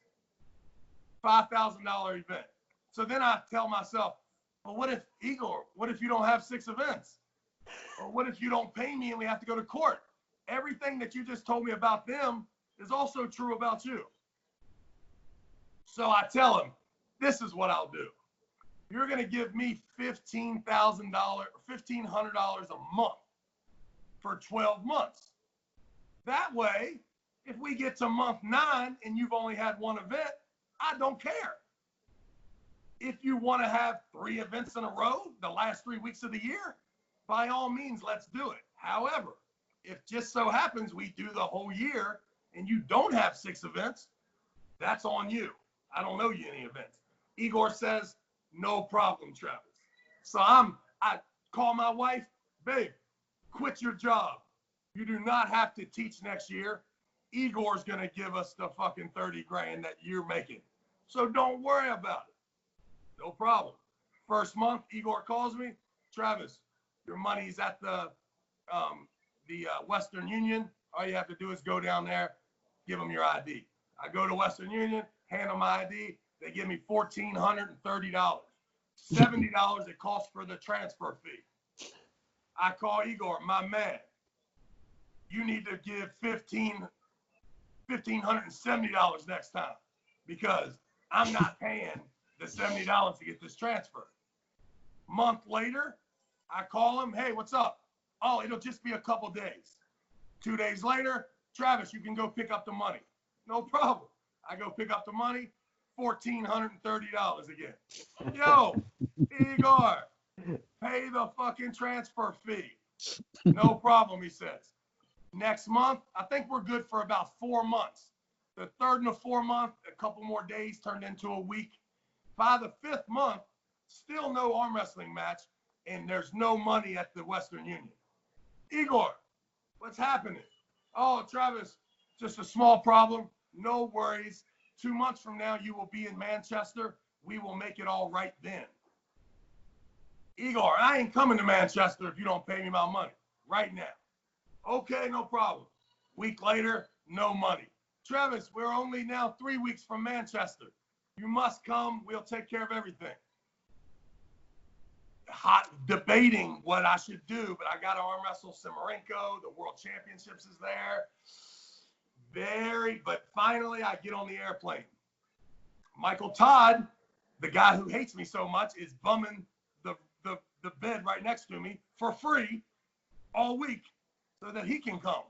$5,000 event. So then I tell myself, well, what if you don't have 6 events? Or what if you don't pay me and we have to go to court? Everything that you just told me about them is also true about you. So I tell him, this is what I'll do. You're going to give me $1,500 a month for 12 months. That way, if we get to month 9 and you've only had 1 event, I don't care. If you want to have 3 events in a row the last 3 weeks of the year, by all means, let's do it. However, if just so happens we do the whole year and you don't have 6 events, that's on you. I don't know you any events. Igor says, no problem, Travis. So I call my wife, babe, quit your job. You do not have to teach next year. Igor's going to give us the fucking $30,000 that you're making. So don't worry about it. No problem. First month, Igor calls me, Travis, your money's at the Western Union. All you have to do is go down there, give them your ID. I go to Western Union, hand them my ID. They give me $1,430. $70 it costs for the transfer fee. I call Igor, my man. You need to give $1,570 next time, because I'm not paying the $70 to get this transfer. Month later, I call him, hey, what's up? Oh, it'll just be a couple days. 2 days later, Travis, you can go pick up the money. No problem. I go pick up the money, $1,430 again. Yo, Igor, pay the fucking transfer fee. No problem, he says. Next month, I think we're good for about 4 months. The 3rd and the 4th month, a couple more days turned into a week. By the 5th month, still no arm wrestling match. and there's no money at the Western Union. Igor, what's happening? Oh, Travis, just a small problem. No worries. 2 months from now, you will be in Manchester. We will make it all right then. Igor, I ain't coming to Manchester if you don't pay me my money right now. Okay, no problem. Week later, no money. Travis, we're only now 3 weeks from Manchester. You must come. We'll take care of everything. Hot debating what I should do, but I got to arm wrestle Simorenko. The World Championships is there. But finally I get on the airplane. Michael Todd, the guy who hates me so much, is bumming the bed right next to me for free all week so that he can come.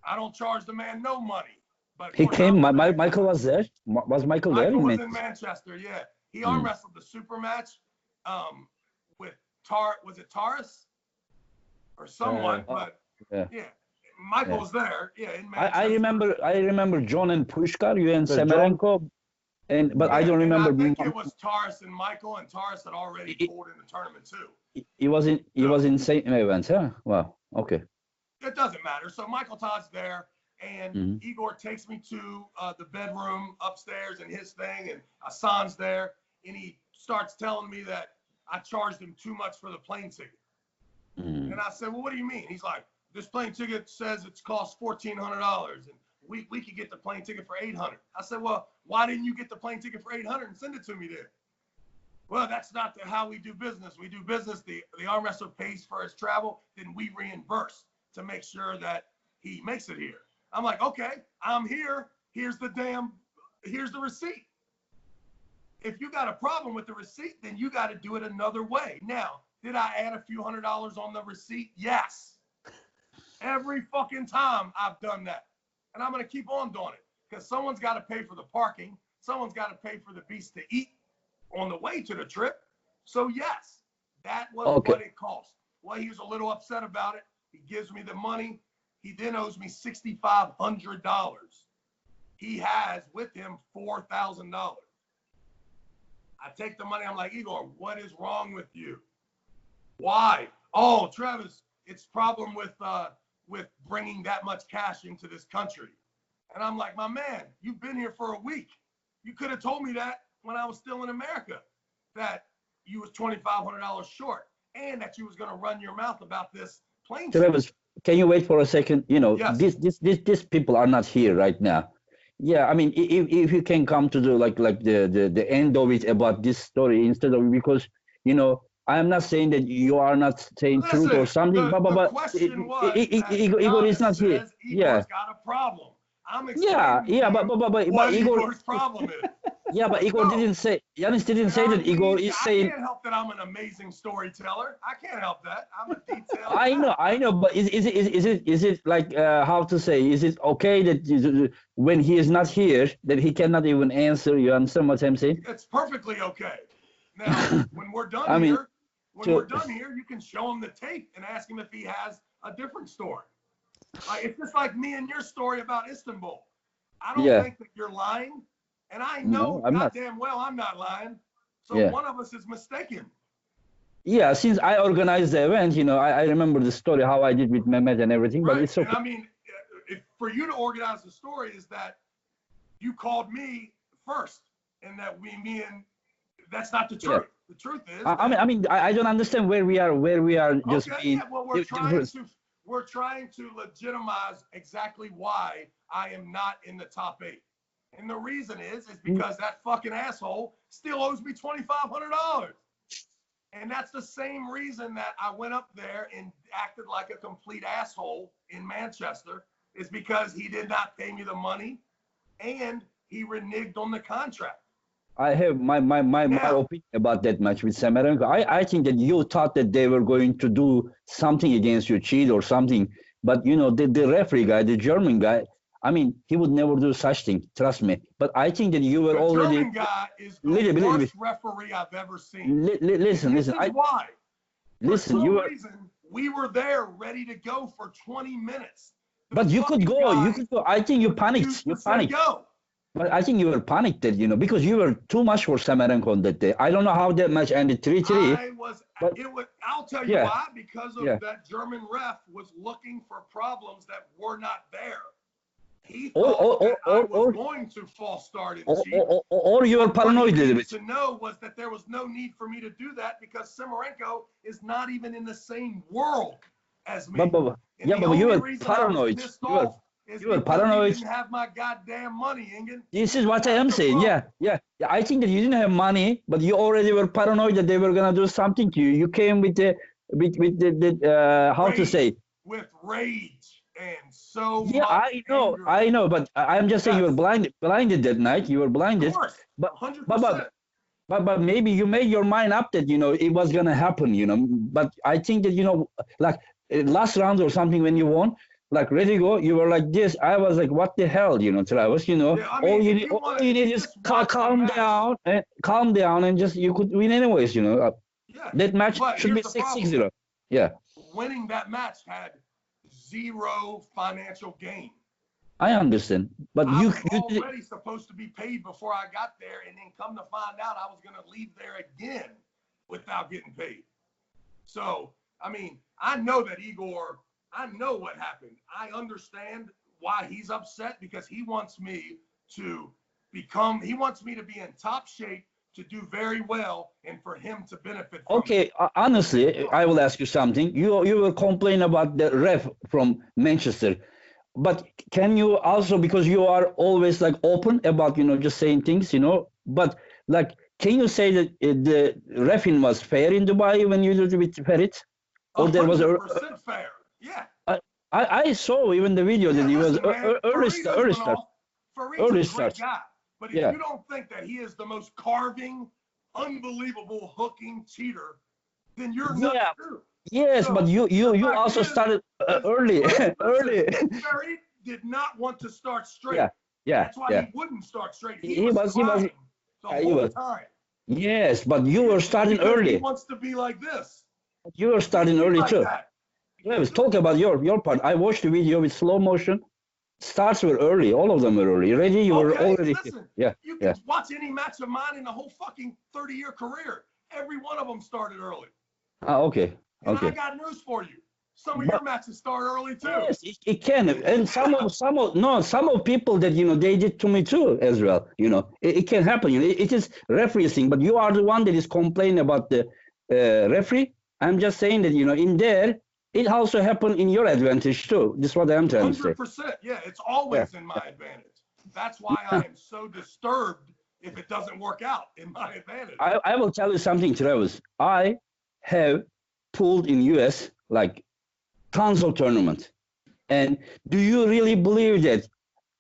I don't charge the man no money. But He came. Michael was there. Was Michael there? Michael was in Manchester. Yeah, he arm wrestled the super match with was it Taurus or someone? But yeah, Michael was there. Yeah, in Manchester. I remember John and Pushkar, you and Semerenko, but I don't remember. I think it was Taurus and Michael, and Taurus had already pulled in the tournament too. He was in same event, huh? Wow. Okay. It doesn't matter. So Michael Todd's there. And Igor takes me to the bedroom upstairs and his thing, and Hassan's there, and he starts telling me that I charged him too much for the plane ticket. And I said, well, what do you mean? He's like, this plane ticket says it's cost $1,400, and we could get the plane ticket for $800. I said, well, why didn't you get the plane ticket for $800 and send it to me then? Well, that's not how we do business. We do business. The arm wrestler pays for his travel, then we reimburse to make sure that he makes it here. I'm like, okay, I'm here. Here's the receipt. If you got a problem with the receipt, then you got to do it another way. Now, did I add a few $100s on the receipt? Yes. Every fucking time I've done that. And I'm going to keep on doing it because someone's got to pay for the parking. Someone's got to pay for the beast to eat on the way to the trip. So yes, that was what it cost. Well, he was a little upset about it. He gives me the money. He then owes me $6,500. He has with him $4,000. I take the money. I'm like, Igor, what is wrong with you? Why? Oh, Travis, it's problem with bringing that much cash into this country. And I'm like, my man, you've been here for a week. You could have told me that when I was still in America, that you was $2,500 short and that you was going to run your mouth about this plane ticket. Can you wait for a second? You know, yes. these people are not here right now. Yeah, I mean, if you can come to the like the end of it about this story instead of, because you know, I am not saying that you are not saying truth or something, but Igor is not here. Igor's got a problem. I'm but Igor's problem is. Yeah, but Igor didn't say. Janis didn't say that. Igor is saying. I can't help that I'm an amazing storyteller. I can't help that. I'm a detailed. I know, but is it like how to say? Is it okay that when he is not here, that he cannot even answer? You understand what I'm saying? It's perfectly okay. Now, when we're done we're done here, you can show him the tape and ask him if he has a different story. It's just like me and your story about Istanbul. I don't think that you're lying. And I know goddamn well I'm not lying. So one of us is mistaken. Yeah, since I organized the event, you know, I remember the story, how I did with Mehmet and everything, but it's okay. And I mean, for you to organize the story is that you called me first and that that's not the truth. Yeah. The truth is. I mean, I don't understand where we are just being. Yeah, well, we're trying to legitimize exactly why I am not in the top 8. And the reason is because that fucking asshole still owes me $2,500. And that's the same reason that I went up there and acted like a complete asshole in Manchester, is because he did not pay me the money and he reneged on the contract. I have my opinion about that match with Semerenko. I think that you thought that they were going to do something against you, cheat or something. But, you know, the referee guy, the German guy, I mean, he would never do such thing. Trust me. But I think that you were already. The German guy is the worst referee I've ever seen. Listen. Why? Listen, for some reason, we were there ready to go for 20 minutes. But you could go. You could go. I think you panicked. You panicked. Go. But I think you were panicked, that, because you were too much for Samarenko on that day. I don't know how that match ended 3-3. But I'll tell you yeah, why, because of yeah. that German ref was looking for problems that were not there. He Or thought that I was or going to false start and or, cheat. or you were What he paranoid a little needed bit. to know was that there was no need for me to do that because Samarenko is not even in the same world as me. But And yeah, the but you only were reason I was paranoid. pissed You were off is you were because he paranoid. didn't have my goddamn money, Engin. This is what I That's am the saying. problem. Yeah. I think that you didn't have money, but you already were paranoid that they were gonna do something to you. You came with the how to say? With rage and so Yeah, much anger. I know, but I'm just saying you were Yes. blinded that night. You were Of blinded, course, but 100%. but maybe you made your mind up that it was gonna happen. But I think that like last round or something when you won, like ready to go, you were like this. I was like, what the hell, Travis? Yeah, I mean, All you need is just watch the calm match. down, and just you could win anyways. Yeah, That match but should be here's the problem. 6-0. Yeah, Winning that match had zero financial gain. I understand, but I you was did. already supposed to be paid before I got there, and then come to find out I was going to leave there again without getting paid. So, I mean, I know that Igor, I know what happened. I understand why he's upset because he wants me to be in top shape to do very well and for him to benefit from it. Okay, honestly, I will ask you something. You will complain about the ref from Manchester, but can you also, because you are always like open about just saying things, but like, can you say that the refing was fair in Dubai when you did with Ferit, or there was 100% fair. Yeah. I saw even the video that he was listen, man, early Farid's start. a great guy, but if you don't think that he is the most carving, unbelievable hooking cheater, then you're not true. Yes, So, but you also started early. Farid did not want to start straight. That's why he wouldn't start straight. He was the whole time. Yes, but you were starting early. He wants to be like this. You were starting early too. That. Let's talk about your part. I watched the video with slow motion. Starts were early. All of them were early. Ready? You were already. Listen, you can watch any match of mine in the whole fucking 30-year career. Every one of them started early. Okay. And I got news for you. Some of your matches start early too. Yes, it can. And some of people that they did to me too as well. It can happen. It is referee thing. But you are the one that is complaining about the referee. I'm just saying that in there. It also happened in your advantage too. This is what I'm trying to say. 100%. Yeah, it's always in my advantage. That's why I am so disturbed if it doesn't work out in my advantage. I will tell you something, Travis. I have pulled in US like tons of tournaments. And do you really believe that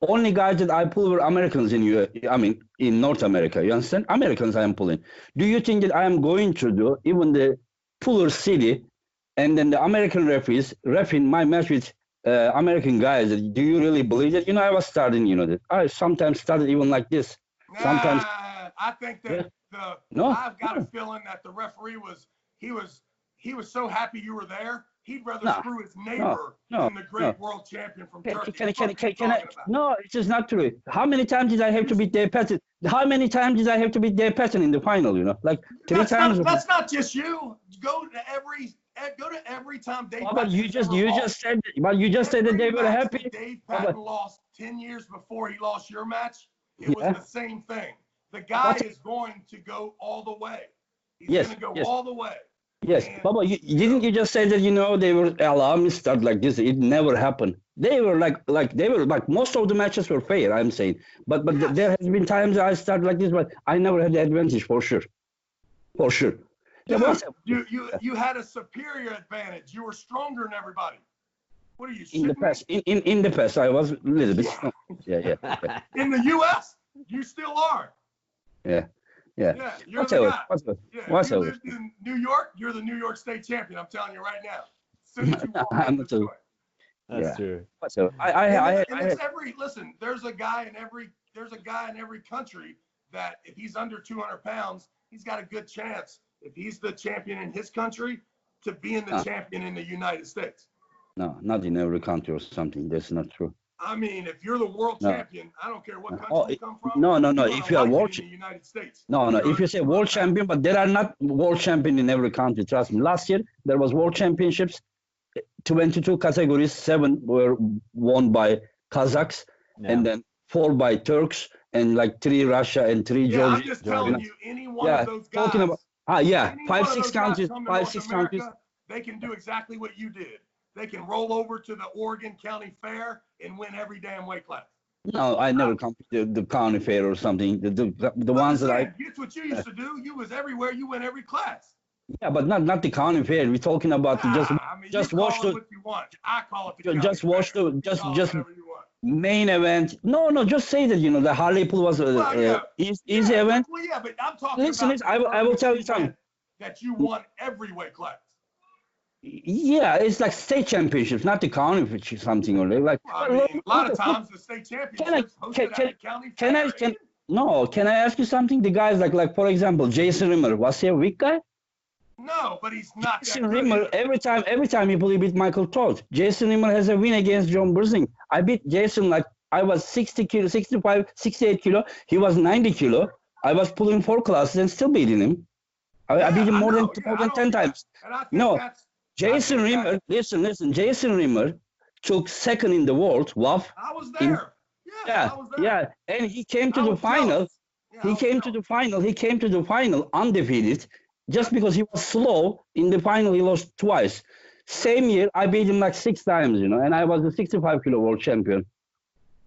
only guys that I pull were Americans in North America? You understand? Americans I am pulling. Do you think that I am going to do even the puller city? And then the American referees reffing my match with American guys. Do you really believe that? I was starting, that I sometimes started even like this. Sometimes. I think that I've got a feeling that the referee he was so happy you were there. He'd rather screw his neighbor than the great world champion from Turkey. No, it is not true. How many times did I have to beat Dave Patton? How many times did I have to beat Dave Patton in the final? Like 3 times. That's not just you. Go to every time Dave. But you just said that they were happy. Dave Patton lost 10 years before he lost your match. It was the same thing. The guy is going to go all the way. He's going to go all the way. Yes, Baba, didn't you just say that they were allow me start like this? It never happened. They were like most of the matches were fair. I'm saying, but there has been times I start like this, but I never had the advantage for sure. Dude, you had a superior advantage. You were stronger than everybody. What are you? In the past, I was a little bit strong. Yeah. In the U.S., you still are. Yeah. You're the guy. If you lived in New York, you're the New York State champion. I'm telling you right now. That's true. Listen, there's a guy in every country that if he's under 200 pounds, he's got a good chance. If he's the champion in his country, to being the champion in the United States. No, not in every country or something. That's not true. I mean, if you're the world No. champion, I don't care what country Oh, you come from. no. You're If gonna you are like world, it in the United States. no. If you say world champion, but there are not world champion in every country. Trust me. Last year there was world championships. 22 categories, 7 were won by Kazakhs, and then 4 by Turks, and like 3 Russia and 3 Yeah, Georgia. I'm just telling you, any one Yeah, of those guys. talking about any 5, one of 6 those guys countries, come to 5, North 6 America, countries. they can do exactly what you did. They can roll over to the Oregon County Fair and win every damn weight class. No, I never come to the county fair or something. The ones that I Guess what you used to do? You was everywhere. You win every class. yeah, but not the county fair. We're talking about just I mean, just you call watch it the what you want. I call it the just county watch fair. the You call it whatever you want. main event. No, just say that the Harley-Pool was easy event. Well, yeah, but I'm talking Listen, about. I will tell you something. That you won every weight class. Yeah, it's like state championships, not the county something or like. Well, I mean, a lot of times the state championships hosted at the county fair. Can I ask you something? The guys like for example, Jason Rimmer, was he a weak guy? No, but he's not. Jason Rimmer, every time he beat Michael Todd. Jason Rimmer has a win against John Burzing. I beat Jason like I was 60 kilo, 65, 68 kilo. He was 90 kilo. I was pulling 4 classes and still beating him. I beat him more than 10 times. No, Jason Rimmer, listen, Jason Rimmer took second in the world, WAF. I was there. I was there. Yeah, and he came to the final. He came to the final undefeated. Just because he was slow, in the final he lost twice. Same year, I beat him like 6 times, and I was the 65 kilo world champion.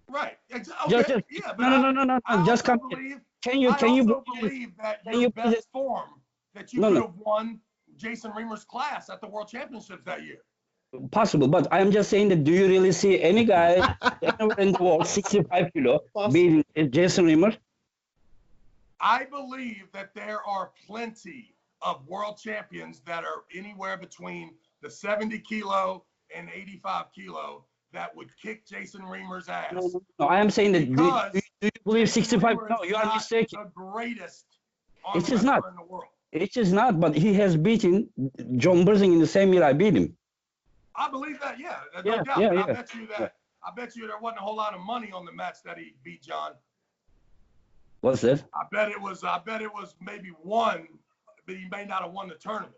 Right. Okay. But no. Just come here. Can you believe that your best form that you could have won Jason Rimmer's class at the World Championships that year? Possible, but I'm just saying that do you really see any guy anywhere in the world 65 kilo beating Jason Rimmer? I believe that there are plenty of world champions that are anywhere between the 70 kilo and 85 kilo that would kick Jason Rimmer's ass. No, I am saying that do you believe 65? No, you are mistaken. The greatest it is not in the world. It is not, but he has beaten John Burzing in the same year I beat him. I believe that, no doubt. I bet you that. I bet you there wasn't a whole lot of money on the match that he beat John. What's that? I bet it was maybe one, but he may not have won the tournament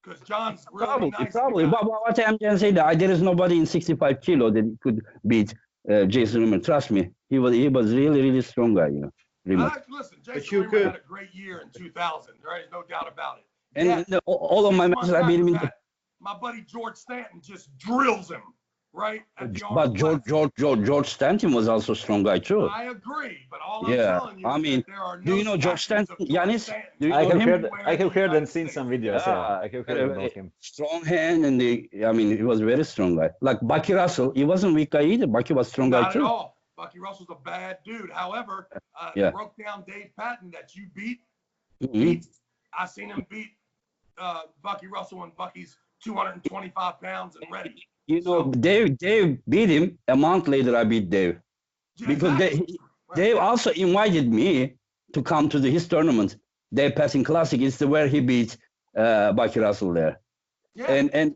because John's really nice. Probably. But what I'm going to say that there is nobody in 65 kilo that could beat Jason Rimmer. Trust me, he was really strong guy. Listen, Jason Rimmer had a great year in 2000. There is no doubt about it. And all of my matches I beat him in. My buddy George Stanton just drills him. Right? But George Stanton was also a strong guy too. I agree, but all I'm telling you is there are no. Do you know George Stanton, Janis? I have heard and seen some videos. I have heard about him. Strong hand, and he was a very strong guy. Like Bucky Russell, he wasn't weak guy either. Bucky was strong guy too. Not at all. Bucky Russell's a bad dude. However, broke down Dave Patton that you beat. I seen him beat Bucky Russell when Bucky's 225 pounds and ready. Dave beat him. A month later, I beat Dave. Because Dave also invited me to come to his tournament. Dave Patton Classic is where he beat Bucky Russell there. Yeah. And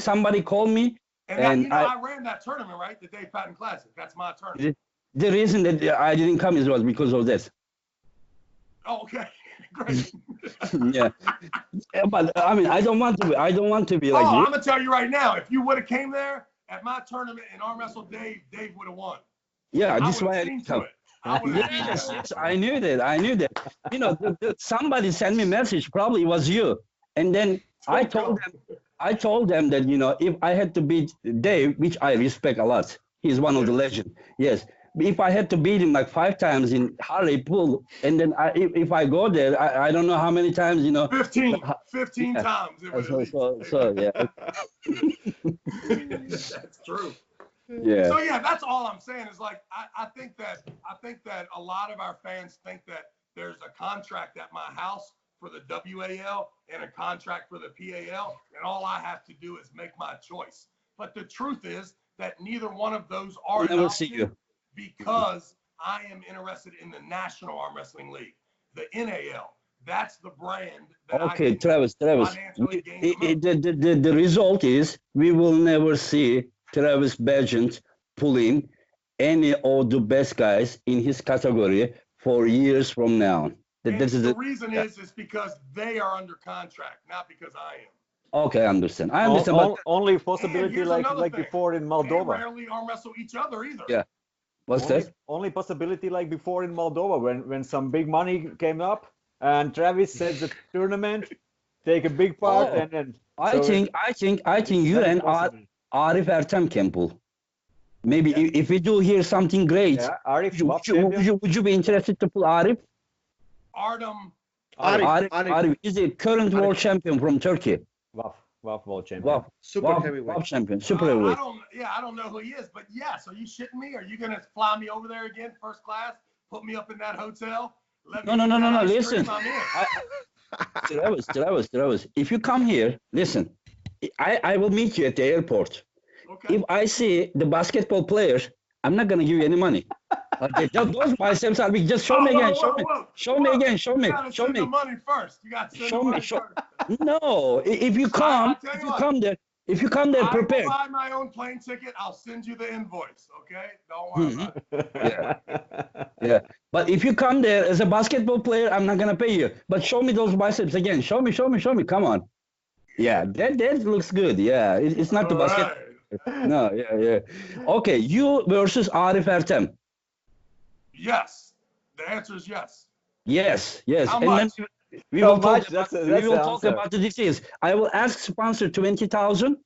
somebody called me. And I ran that tournament, right? The Dave Patton Classic. That's my tournament. The reason that I didn't come was because of this. Oh, okay. Great. But I don't want to be like. I'm gonna tell you right now. If you would have came there at my tournament and arm wrestled Dave would have won. Yeah, this is why I didn't come. Yes, I knew that. Somebody sent me a message. Probably it was you. And then I told them that if I had to beat Dave, which I respect a lot, he's one of the legends. Yes. If I had to beat him like 5 times in Harley-Pool, and then if I go there, I don't know how many times, 15 times. Yeah. That's true. Yeah. So that's all I'm saying is like I think that a lot of our fans think that there's a contract at my house for the WAL and a contract for the PAL, and all I have to do is make my choice. But the truth is that neither one of those are an option. Because I am interested in the National Arm Wrestling League, the NAL. That's the brand. That Travis. The result is we will never see Travis Bagent pulling any of the best guys in his category for years from now. And This is the it. reason Yeah. is because they are under contract, not because I am. Okay, I understand. I understand, but Only And possibility here's like another thing. before in They Moldova. rarely arm wrestle each other either. yeah. What's that? Only possibility like before in Moldova when some big money came up and Travis said the tournament take a big part Oh, and then I so think you that is and possible. Arif Ertem can pull. Maybe Yeah. if we do hear something great, Yeah, Arif, would you, WAF champion. would you be interested to pull Arif? Artem, Arif is a current world champion from Turkey. WAF world champion. Wow, Super wow, heavyweight. wow champion, super I heavyweight. don't know who he is, but yes, are you shitting me? Are you gonna fly me over there again, first class, put me up in that hotel? Let me No, eat that ice listen. cream? I'm in. Travis, if you come here, listen, I will meet you at the airport. Okay. If I see the basketball players, I'm not gonna give you any money. Those biceps are big. Just show me again. Show me again. Show me. You gotta Show send me. the money first. You gotta send Show the me. money Show. first. No, if you come, tell you if you what. come there, if you come there I will prepared. buy my own plane ticket. I'll send you the invoice. Okay? Don't worry about it. Yeah. But if you come there as a basketball player, I'm not gonna pay you. But show me those biceps again. Show me. Come on. Yeah, that looks good. Yeah, it's not the All basket. right. No, yeah. Okay, you versus Arif Ertem. Yes. The answer is yes. Yes. How And much? then we How will talk much? about, That's we will the talk answer. about the details. I will ask sponsor 20,000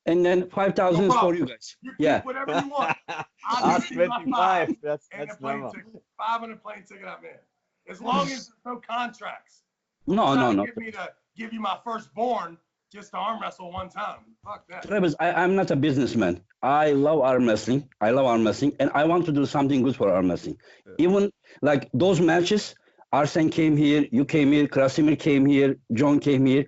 and then 5,000 is for you guys. You keep Yeah. whatever you want. I'll Ask give you my 25. and That's a plane normal. ticket. 500 plane ticket I'm in. As long as there's no contracts. No. Get me to give you my firstborn just to arm wrestle one time. Fuck that. Travis, I'm not a businessman. I love arm wrestling. And I want to do something good for arm wrestling. Even like those matches, Arsen came here, you came here, Krasimir came here, John came here,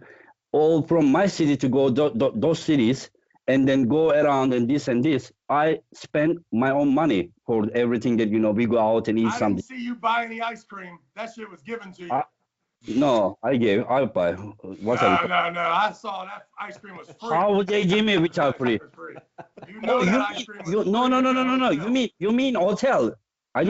all from my city to go those cities and then go around and this. I spend my own money for everything that, we go out and eat I something. didn't see you buy any ice cream. That shit was given to you. No, I buy. What are you No. I saw that ice cream was free. How would they give me without free? You know that ice cream was free. No. You mean hotel? I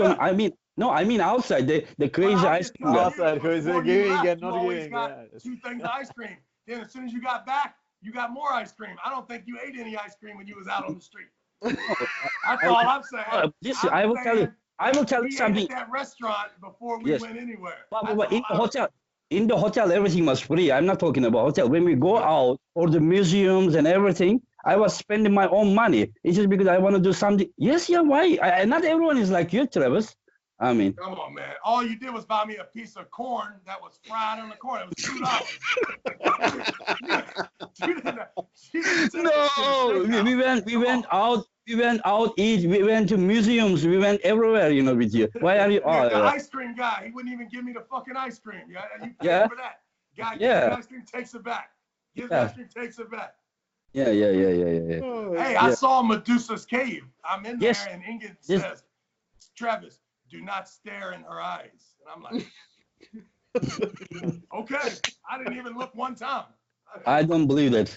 mean outside the crazy ice cream. guy. Outside, who is Before you giving left, and you not always giving, got yeah. 2 things of ice cream. Then as soon as you got back, you got more ice cream. I don't think you ate any ice cream when you was out on the street. That's all I'm saying. Listen, I will tell you We ate something. at that restaurant before we Yes. went anywhere. But in the hotel, everything was free. I'm not talking about hotel. When we go out or the museums and everything, I was spending my own money. It's just because I want to do something. Yes, yeah, why? Not everyone is like you, Travis. I mean, Come on, man. All you did was buy me a piece of corn that was fried on the corn. It was $2. no, we went out. We went out eat. We went to museums. We went everywhere, with you. Why are you? Yeah, the ice cream guy, he wouldn't even give me the fucking ice cream. Yeah, you paid Yeah. for that. Guy Yeah. gives me ice cream, takes it back. Gives me Yeah. ice cream, takes it back. Yeah. Hey, I saw Medusa's cave. I'm in Yes. there, and Engin Yes. says, "Travis, do not stare in her eyes." And I'm like, "Okay." I didn't even look one time. I don't believe that,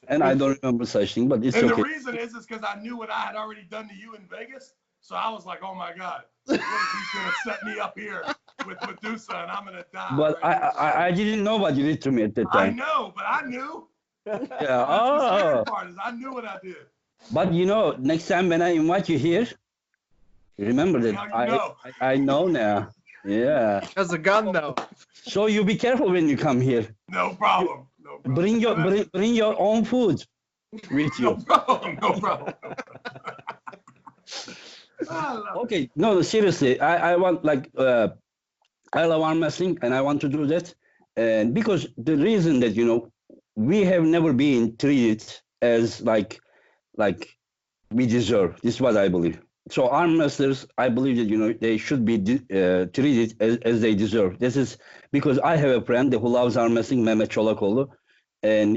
and I don't remember such thing. But it's And okay. the reason is because I knew what I had already done to you in Vegas. So I was like, "Oh my God, what if he's gonna set me up here with Medusa and I'm gonna die?" But right here?" I didn't know what you did to me at that I time. know, but I knew. Yeah. That's the scary part is I knew what I did. But next time when I invite you here, remember that Now you know. I know now. Yeah. Has a gun now. So you be careful when you come here. No problem. No problem. Bring your own food with No you. problem. No problem. I love it. Okay. No, seriously. I want I love arm wrestling and I want to do that. And because the reason that we have never been treated as like we deserve. This is what I believe. So arm wrestlers, I believe that they should be treated as they deserve. This is because I have a friend who loves arm wrestling, Mehmet Çolakoğlu, and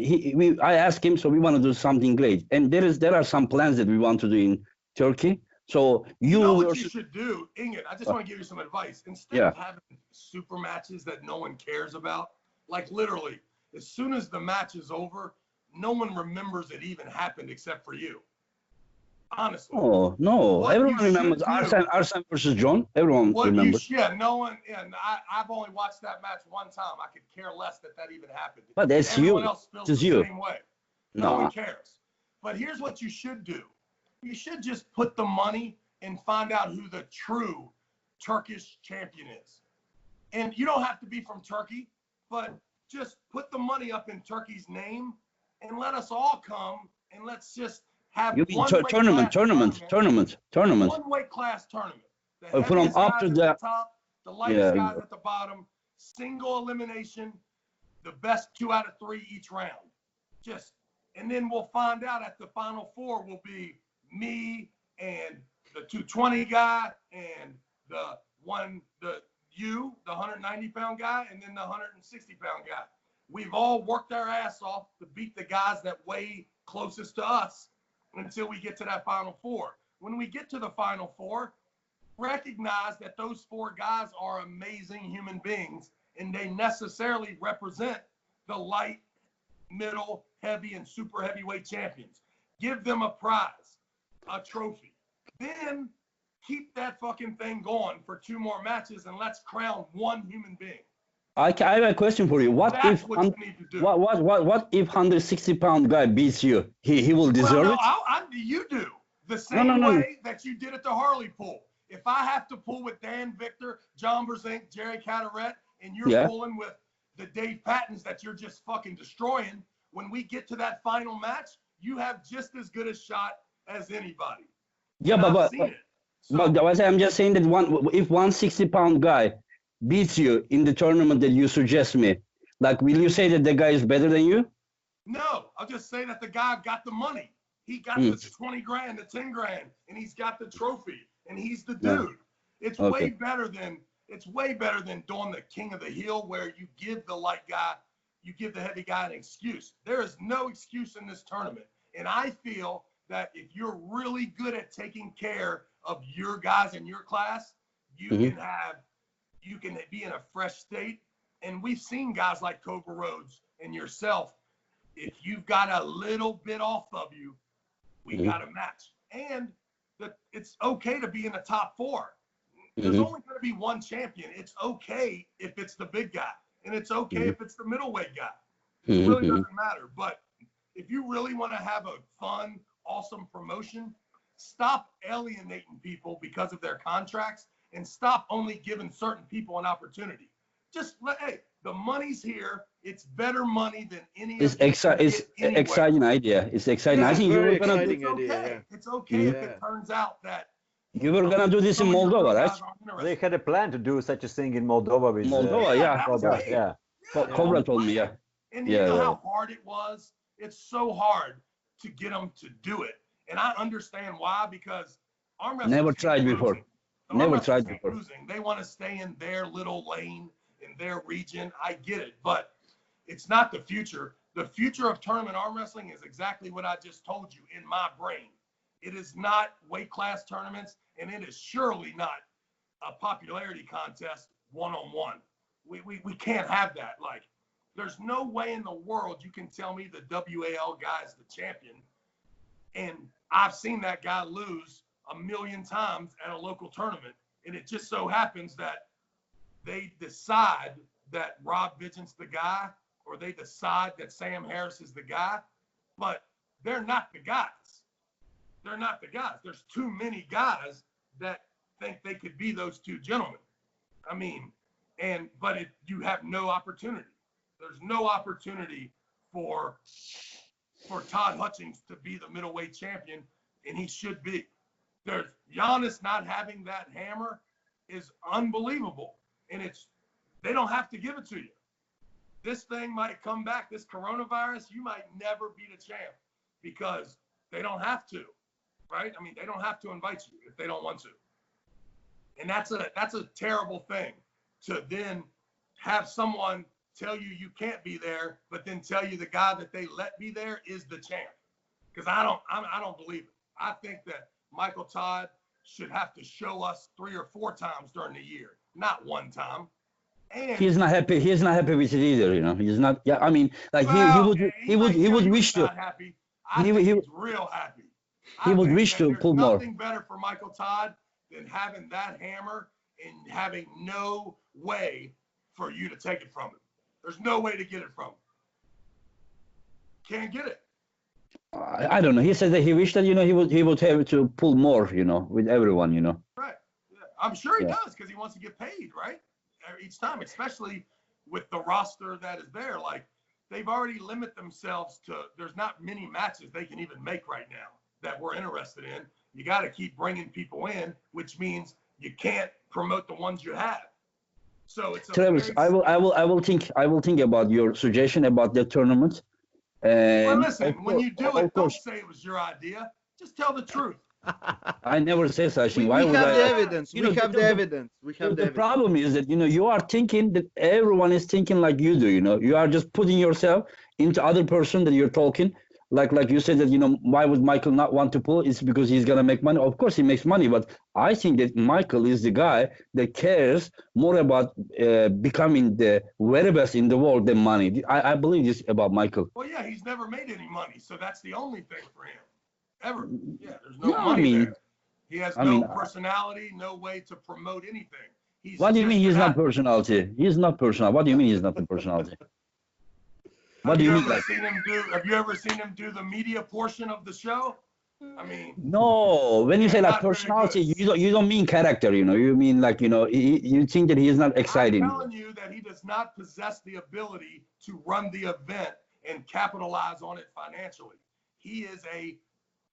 I asked him, so we want to do something great, and there are some plans that we want to do in Turkey. So You know what you should do, Engin? I just want to give you some advice. Instead of having super matches that no one cares about, like literally, as soon as the match is over, no one remembers it even happened except for you. Honestly. Oh no! What Everyone you should remembers do- Arsene versus John. Everyone remembers. No one, and I've only watched that match one time. I could care less that even happened. But that's Everyone you. else feels This the is you. same way. No. No one cares. But here's what you should do. You should just put the money and find out who the true Turkish champion is. And you don't have to be from Turkey, but just put the money up in Turkey's name and let us all come and let's just have You mean one tournament? One weight class tournament. The From heaviest up guys to at the top, the lightest guys at the bottom, single elimination, the best 2 out of 3 each round. And then we'll find out at the final 4 will be me and the 220 guy and the 190-pound guy, and then the 160-pound guy. We've all worked our ass off to beat the guys that weigh closest to us until we get to that final 4. When we get to the final 4, recognize that those 4 guys are amazing human beings, and they necessarily represent the light, middle, heavy, and super heavyweight champions. Give them a prize, a trophy. Then keep that fucking thing going for 2 more matches, and let's crown one human being. I have a question for you. That's what you need to do. What if 160-pound guy beats you? He will deserve it? You do. The same way that you did at the Harley pool. If I have to pull with Dan Victor, John Brzenk, Jerry Caderet, and you're pulling with the Dave Pattons that you're just fucking destroying, when we get to that final match, you have just as good a shot as anybody. Yeah, but I'm just saying that if 160-pound guy beats you in the tournament that you suggest me, like, will you say that the guy is better than you? No, I'll just say that the guy got the money. He got the 20 grand, the 10 grand, and he's got the trophy, and he's the dude. It's way better than doing the king of the hill, where you give the light guy, you give the heavy guy an excuse. There is no excuse in this tournament. And I feel that if you're really good at taking care of your guys in your class, you can be in a fresh state. And we've seen guys like Cobra Rhodes and yourself. If you've got a little bit off of you, we got a match. And it's okay to be in the top 4. There's only going to be one champion. It's okay if it's the big guy, and it's okay if it's the middleweight guy. It really doesn't matter. But if you really want to have a fun, awesome promotion, stop alienating people because of their contracts, and stop only giving certain people an opportunity. Just the money's here. It's better money than any. It's exciting idea. It's exciting. I think very exciting idea. It's okay if it turns out that you were gonna do this in Moldova, right? They had a plan to do such a thing in Moldova with Moldova, Cobra told me, And you know how hard it was? It's so hard to get them to do it. And I understand why, because armwrestling never tried before. They want to stay in their little lane, in their region. I get it, but it's not the future. The future of tournament arm wrestling is exactly what I just told you in my brain. It is not weight class tournaments, and it is surely not a popularity contest one-on-one. We can't have that. Like, there's no way in the world you can tell me the WAL guy is the champion, and I've seen that guy lose 1,000,000 times at a local tournament, and it just so happens that they decide that Rob Vigent's the guy, or they decide that Sam Harris is the guy, but they're not the guys. They're not the guys. There's too many guys that think they could be those 2 gentlemen. I mean, but you have no opportunity. There's no opportunity for Todd Hutchings to be the middleweight champion, and he should be. There's Janis not having that hammer is unbelievable, and they don't have to give it to you. This thing might come back, this coronavirus, you might never be the champ because they don't have to, right? I mean, they don't have to invite you if they don't want to. And that's a terrible thing, to then have someone tell you can't be there, but then tell you the guy that they let be there is the champ. Because I don't believe it. I think that Michael Todd should have to show us 3 or 4 times during the year, not 1 time. And he's not happy. He's not happy with it either. You know, he's not. Yeah, I mean, like he would wish to. Happy. I think he's real happy. He would think wish that to there's pull more. nothing better for Michael Todd than having that hammer and having no way for you to take it from him. There's no way to get it from him. Can't get it. I don't know. He said that he wished that he would have to pull more, with everyone, Right. Yeah. I'm sure he Yeah. does because he wants to get paid, right? Each time, especially with the roster that is there. Like, they've already limited themselves to, there's not many matches they can even make right now that we're interested in. You got to keep bringing people in, which means you can't promote the ones you have. So it's a Travis, very, I will think about your suggestion about the tournament. well, And listen, when you do of it, don't course, say it was your idea. Just tell the truth. I never say such thing. We Why would have I? the evidence. You We know, have the evidence. We have the The evidence. problem is that you are thinking that everyone is thinking like you do. You are just putting yourself into other person that you're talking. Like you said that why would Michael not want to pull? It's because he's gonna make money. Of course he makes money, but I think that Michael is the guy that cares more about becoming the very best in the world than money. I believe this about Michael. Well, yeah, he's never made any money, so that's the only thing for him. Ever. Yeah, there's no Yeah, I money mean- there. He has I no mean, personality, no way to promote anything. He's What do you just mean he's an not athlete. personality? He's not personal. What do you mean he's not the personality? What Have do you you mean? ever Like, seen him do? Have you ever seen him do the media portion of the show? I mean, no, when you say Yeah, like not very personality, good. you don't mean character. You mean like you think that he is not exciting. I'm telling you that he does not possess the ability to run the event and capitalize on it financially. He is a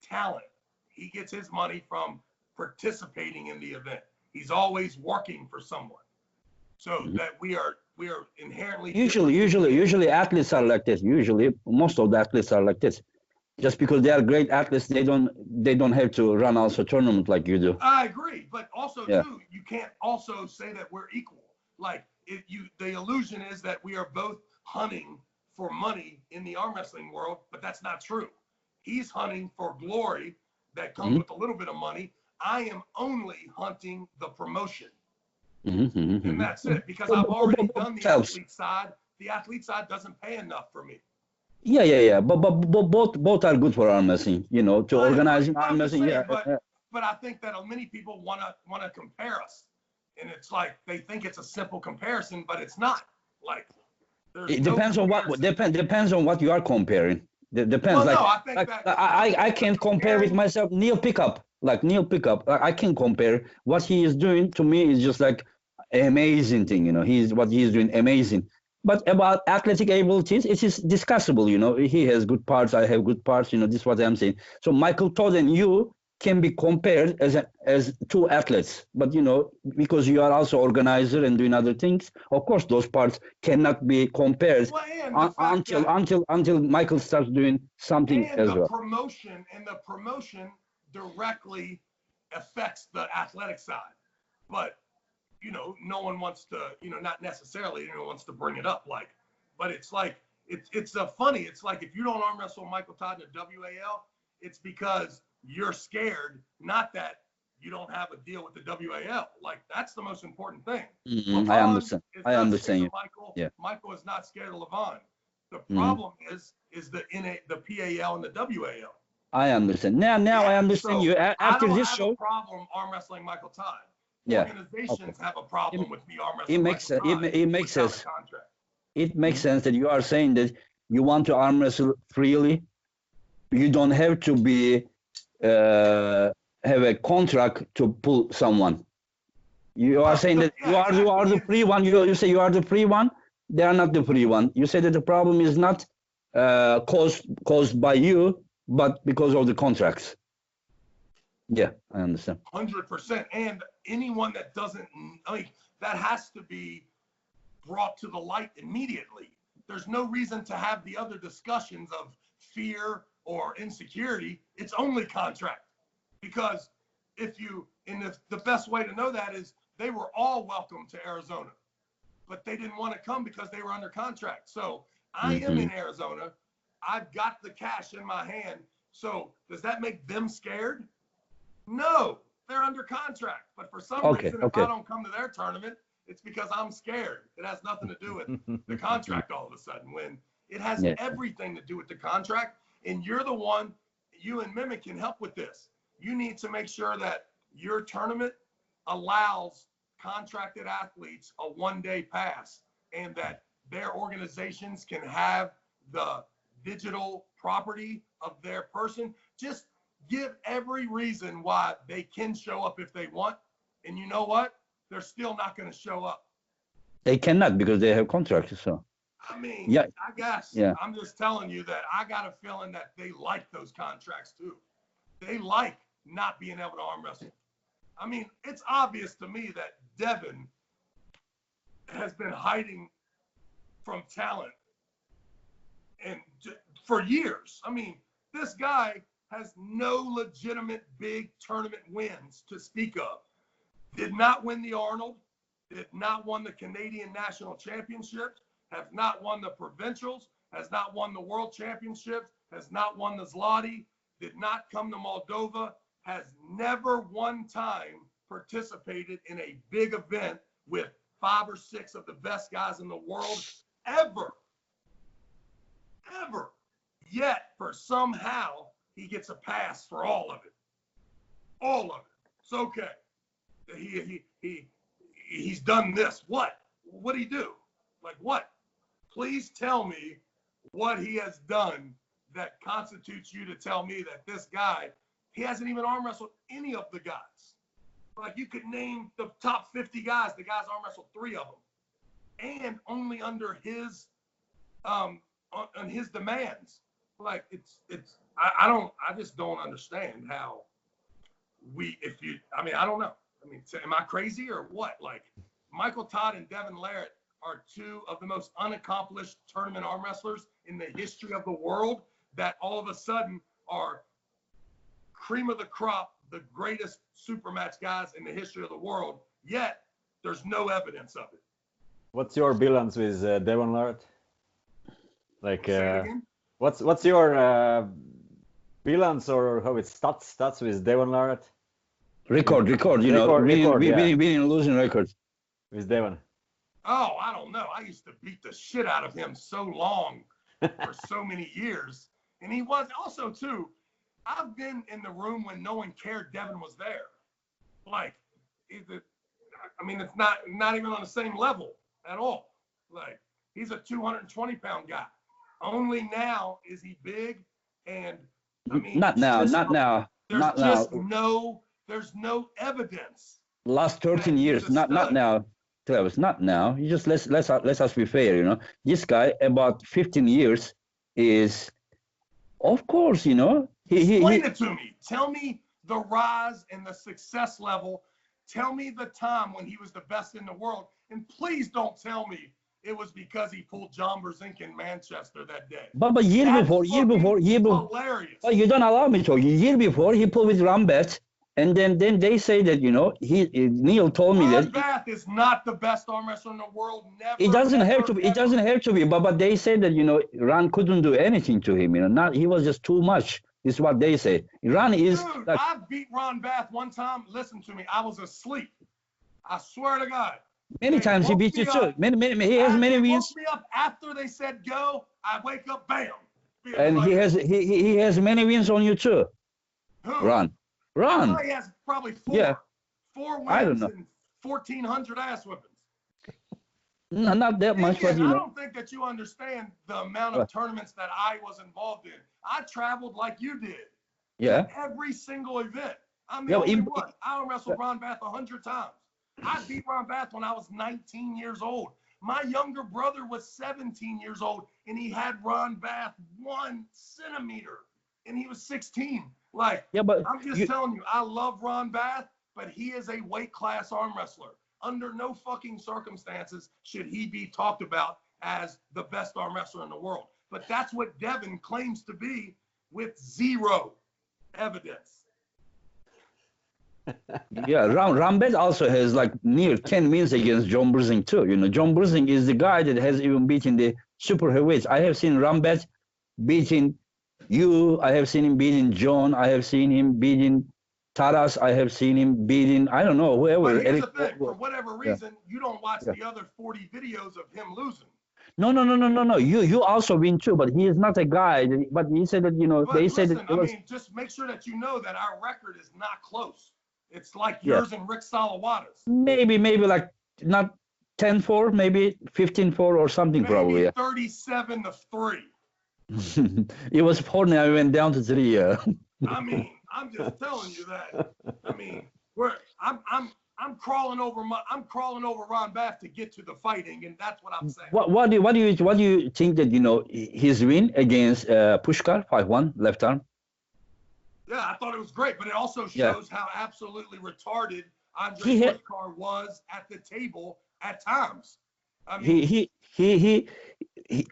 talent. He gets his money from participating in the event. He's always working for someone. So that we are inherently Usually athletes are like this. Usually, most of the athletes are like this. Just because they are great athletes, they don't have to run also tournament like you do. I agree, but also Yeah. too, you can't also say that we're equal. Like the illusion is that we are both hunting for money in the arm wrestling world, but that's not true. He's hunting for glory that comes with a little bit of money. I am only hunting the promotion. And that's it, because I've already done the Helps. athlete side. The athlete side doesn't pay enough for me. Yeah. But both are good for arm wrestling. To I organize agree. arm I'm just wrestling. saying, Yeah. but I think that many people want to compare us, and it's like they think it's a simple comparison, but it's not. Like there's It no depends on what comparison. depends on what you are comparing. Depends. Well, like no, I think like that I can't compare with myself. Neil Pickup. I can compare. What he is doing to me is just like amazing thing. What he is doing amazing. But about athletic abilities, it is discussable. He has good parts. I have good parts. This is what I'm saying. So Michael Todd and you can be compared as two athletes, but because you are also organizer and doing other things, of course those parts cannot be compared well, and the fact until Michael starts doing something and as the well. promotion directly affects the athletic side, but no one wants to, not necessarily anyone wants to bring it up, like, but it's like it's funny. It's like if you don't arm wrestle Michael Todd in the WAL, it's because you're scared, not that you don't have a deal with the WAL. Like that's the most important thing. I understand. is I not understand scared you. of Michael. Yeah. Michael is not scared of Levon. The problem is the PAL and the WAL. I understand. Now I understand So you. I After don't this have show, a problem arm wrestling Michael Todd. Yeah. Organizations have a problem with me arm wrestling it makes Michael Todd it makes without sense. a contract. It makes sense that you are saying that you want to arm wrestle freely. You don't have to be have a contract to pull someone. You are saying that you are the free one. You say you are the free one. They are not the free one. You say that the problem is not caused by you, but because of the contracts. Yeah, I understand. 100%. And anyone that doesn't, that has to be brought to the light immediately. There's no reason to have the other discussions of fear or insecurity. It's only contract. Because the best way to know that is they were all welcome to Arizona, but they didn't want to come because they were under contract. So I am in Arizona. I've got the cash in my hand. So does that make them scared? No, they're under contract. But for some reason, if I don't come to their tournament, it's because I'm scared. It has nothing to do with the contract all of a sudden, when it has everything to do with the contract. And you're the one, you and Mimic can help with this. You need to make sure that your tournament allows contracted athletes a one-day pass, and that their organizations can have the digital property of their person. Just give every reason why they can show up if they want. And you know what? They're still not going to show up. They cannot because they have contracts. So I mean, yeah, I guess yeah. I'm just telling you that I got a feeling that they like those contracts too. They like not being able to arm wrestle. I mean, it's obvious to me that Devin has been hiding from talent and for years. I mean, this guy has no legitimate big tournament wins to speak of. Did not win the Arnold, did not win the Canadian National Championships, has not won the provincials, has not won the World Championships, has not won the Zloty, did not come to Moldova, has never one time participated in a big event with 5 or 6 of the best guys in the world ever. Ever. Yet, for somehow, he gets a pass for all of it. All of it. It's okay. He's done this. What? What'd he do? Like what? Please tell me what he has done that constitutes you to tell me that this guy, he hasn't even arm wrestled any of the guys. Like you could name the top 50 guys, the guys arm wrestled 3 of them. And only under his on his demands. Like I just don't understand how I don't know. I mean, am I crazy or what? Like Michael Todd and Devin Larratt are 2 of the most unaccomplished tournament arm wrestlers in the history of the world that all of a sudden are cream of the crop, the greatest super match guys in the history of the world, yet there's no evidence of it. What's your balance with Devon Larratt? Like, Say it again? what's your balance or how it's stats with Devon Larratt? Record, you know, winning and losing records. With Devon. Oh, I don't know. I used to beat the shit out of him so long for so many years. And he was also, too, I've been in the room when no one cared Devin was there. Like, it's not even on the same level at all. Like, he's a 220-pound guy. Only now is he big, and I mean, not now. There's no evidence. Last 13 years, not now. Travis, not now. You just let's us be fair, you know. This guy about 15 years is, of course, you know. Explain it to me. Tell me the rise and the success level. Tell me the time when he was the best in the world, and please don't tell me it was because he pulled John Brzezinski in Manchester that day. But year before, hilarious. But you don't allow me to. Year before, he pulled with Rambet. And then they say that, you know, Neil told me that Bath is not the best arm wrestler in the world. Never. It doesn't have to be. It doesn't have to be. But they say that, you know, Ron couldn't do anything to him. You know, he was just too much. Is what they say. Ron is. Dude, I beat Ron Bath one time. Listen to me. I was asleep. I swear to God. Many times he beat you too. He has many wins. Woke me up after they said go. I wake up, bam. And like, he has many wins on you too. Who? Ron. He has probably 4. Yeah. 4 wins I don't know. and 1,400 ass whippings. No, not that much, but you know. I don't think that you understand the amount of tournaments that I was involved in. I traveled like you did. Yeah. Every single event. I'm the only one. I wrestled Ron Bath 100 times. I beat Ron Bath when I was 19 years old. My younger brother was 17 years old, and he had Ron Bath 1 centimeter, and he was 16. Like, yeah, but I'm just telling you, I love Ron Bath, but he is a weight class arm wrestler. Under no fucking circumstances should he be talked about as the best arm wrestler in the world. But that's what Devin claims to be with 0 evidence. Yeah, Rambet also has like near 10 wins against John Brzezinski too. You know, John Brzezinski is the guy that has even beaten the super heavyweights. I have seen Rambet beating you. I have seen him beating John. I have seen him beating Taras. I have seen him beating, I don't know, whoever. But here's the thing. For whatever reason, you don't watch the other 40 videos of him losing. No. You also win too, but he is not a guy. But he said that But they said listen, that it was just make sure that you know that our record is not close. It's like yeah yours and Rick Salawada's. maybe like not 10-4, maybe 15-4 or something probably. Maybe Yeah. 37-3. It was 4 now. We went down to 3. Yeah. I mean, I'm just telling you that. I mean, I'm crawling over Ron Bath to get to the fighting, and that's what I'm saying. What do you think that his win against Pushkar 5-1 left arm? Yeah, I thought it was great, but it also shows how absolutely retarded Andre He had Pushkar was at the table at times. I mean, he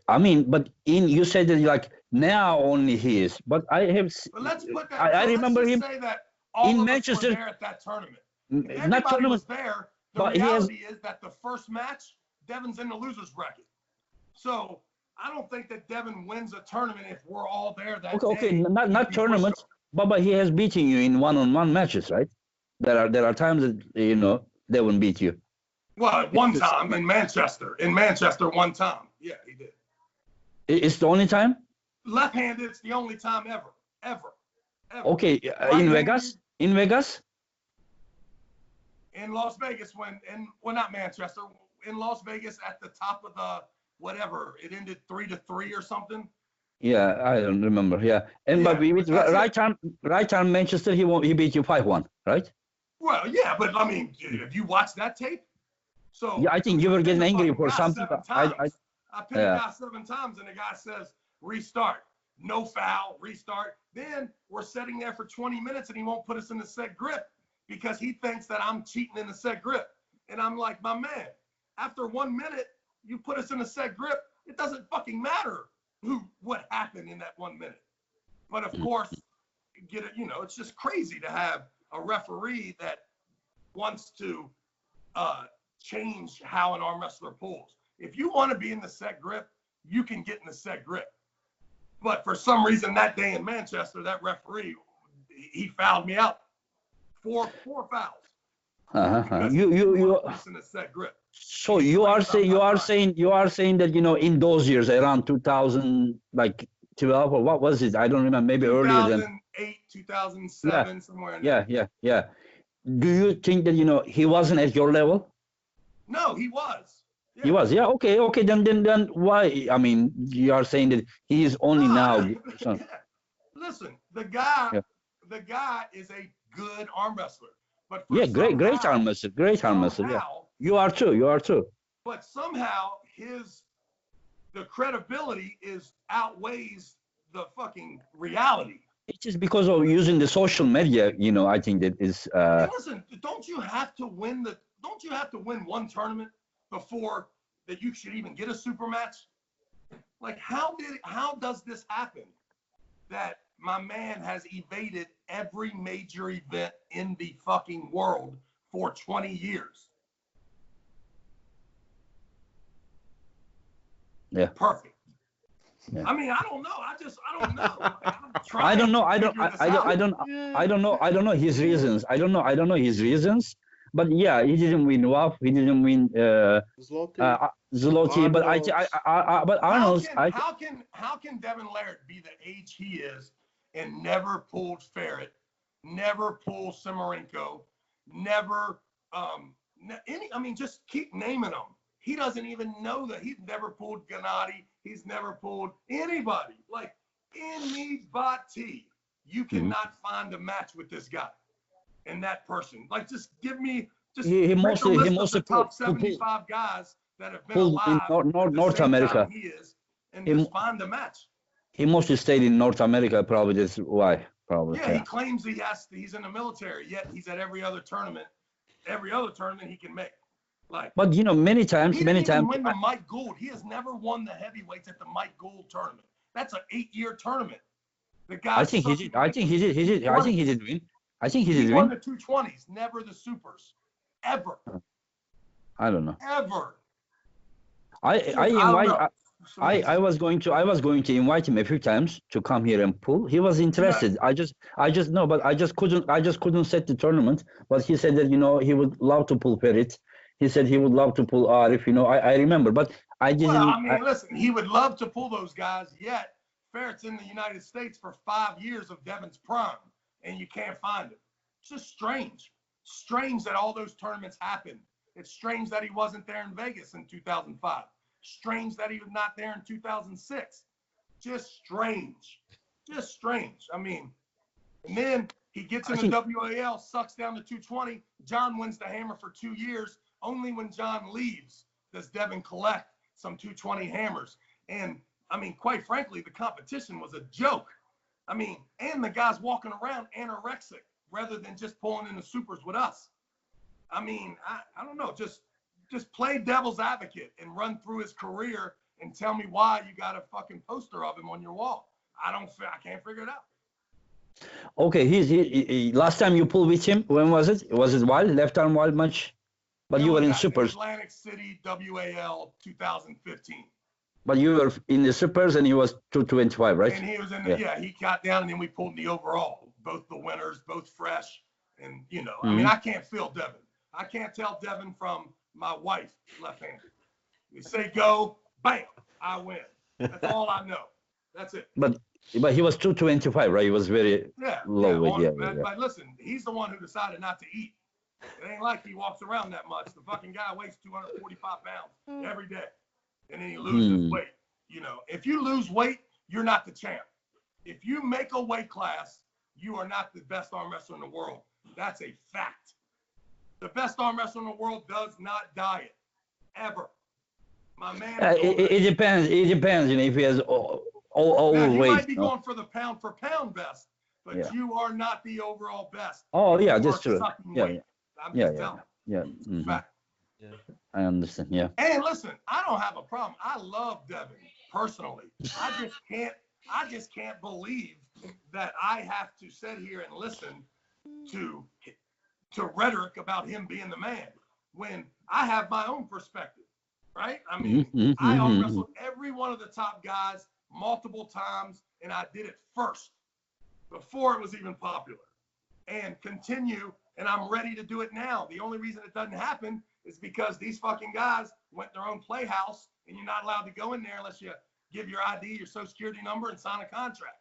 I mean, but you said that like now only he is, but I have but let's put that. I so remember let's him just say that all in of Manchester. us were there at that tournament. If Not everybody tournament, was there, the but he has reality is that the first match, Devin's in the losers bracket. So I don't think that Devin wins a tournament if we're all there that okay, day. not tournaments, but he has beaten you in one-on-one matches, right? There are times that they won't beat you. Well, one time in Manchester. In Manchester, one time. Yeah, he did. It's the only time. Left-handed, it's the only time ever. Ever. Okay, in Vegas. In Vegas. In Las Vegas, not Manchester, in Las Vegas at the top of the whatever, it ended 3-3 or something. Yeah, I don't remember. Yeah, and Yeah, but with right arm Manchester, he beat you 5-1, right? Well, yeah, but I mean, have you watched that tape? So Yeah, I think you were getting angry for guy something. 7 times. I pinned a guy 7 times, and the guy says restart, no foul, restart. Then we're sitting there for 20 minutes, and he won't put us in the set grip because he thinks that I'm cheating in the set grip. And I'm like, my man, after 1 minute, you put us in the set grip. It doesn't fucking matter what happened in that 1 minute. But of course, it's just crazy to have a referee that wants to change how an arm wrestler pulls. If you want to be in the set grip, you can get in the set grip. But for some reason that day in Manchester, that referee, he fouled me out. Four fouls. You in the set grip. So you are saying that in those years around 2012 or what was it? I don't remember. Maybe earlier than 2008, 2007, somewhere in there. Yeah. Do you think that he wasn't at your level? No, he was. Yeah. He was. Yeah. Okay. Then why? I mean, you are saying that he is only now. Yeah. Listen, the guy is a good arm wrestler. But great arm wrestler. Great arm wrestler. Yeah. You are too. But somehow the credibility outweighs the fucking reality. It's just because of using the social media, I think that is. Listen, don't you have to win one tournament before that you should even get a super match? Like, how does this happen that my man has evaded every major event in the fucking world for 20 years? Yeah. Perfect. Yeah. I mean, I don't know. I don't know. I don't know his reasons. I don't know his reasons. But yeah, he didn't win WAF. He didn't win Zloty. But Arnold. How can Devin Laird be the age he is and never pulled Ferret, never pulled Simarenko, never just keep naming them. He doesn't even know that. He's never pulled Gennady. He's never pulled anybody. Like, anybody. You cannot find a match with this guy and that person. Like, just give me he mostly the top 75 guys that have been alive in North America. He is, and just find a match. He mostly stayed in North America. Probably that's why. Probably. Yeah, he claims he's in the military, yet he's at every other tournament he can make. Like, but many times, he didn't even win the Mike Gould. He has never won the heavyweights at the Mike Gould tournament. That's an 8-year tournament. The guy. I think he did. I think he did win. He won the 220s, never the supers, ever. I don't know. Ever. I was going to invite him a few times to come here and pull. He was interested. Yeah. I just know, but I just couldn't set the tournament. But he said that he would love to pull Ferit, he said he would love to pull Arif. You know, I remember, but I Well, didn't. I mean, listen, he would love to pull those guys, yet Ferret's in the United States for 5 years of Devin's prime, and you can't find him. It's just strange. Strange that all those tournaments happened. It's strange that he wasn't there in Vegas in 2005. Strange that he was not there in 2006. Just strange. Just strange. I mean, and then he gets in the WAL, sucks down to 220. John wins the hammer for 2 years. Only when John leaves does Devin collect some 220 hammers. And I mean, quite frankly, the competition was a joke. I mean, and the guy's walking around anorexic rather than just pulling in the supers with us. I mean, I don't know, just play devil's advocate and run through his career and tell me why you got a fucking poster of him on your wall. I can't figure it out. Okay, he last time you pulled with him, when was it? Was it wild, left arm wild match? But you were in supers. Atlantic City WAL 2015. But you were in the supers and he was 225, right? And he was in the, he got down and then we pulled in the overall. Both the winners, both fresh. And, you know, I mean, I can't feel Devin. I can't tell Devin from my wife left-handed. You say go, bam, I win. That's all I know. That's it. But he was 225, right? He was very low weight. But listen, he's the one who decided not to eat. It ain't like he walks around that much. The fucking guy weighs 245 pounds every day. And then he loses weight. You know, if you lose weight, you're not the champ. If you make a weight class, you are not the best arm wrestler in the world. That's a fact. The best arm wrestler in the world does not diet. Ever. My man. It depends. It depends, you know, if he has overweight. You might be going for the pound for pound best, but you are not the overall best. Oh, yeah, that's true. I'm just telling you. Fact. Yeah, I understand. Yeah. And listen, I don't have a problem. I love Devin personally. I just can't believe that I have to sit here and listen to rhetoric about him being the man when I have my own perspective, right? I mean, I arm wrestled every one of the top guys multiple times, and I did it first before it was even popular, and continue. And I'm ready to do it now. The only reason it doesn't happen is because these fucking guys went their own playhouse, and you're not allowed to go in there unless you give your ID, your social security number, and sign a contract.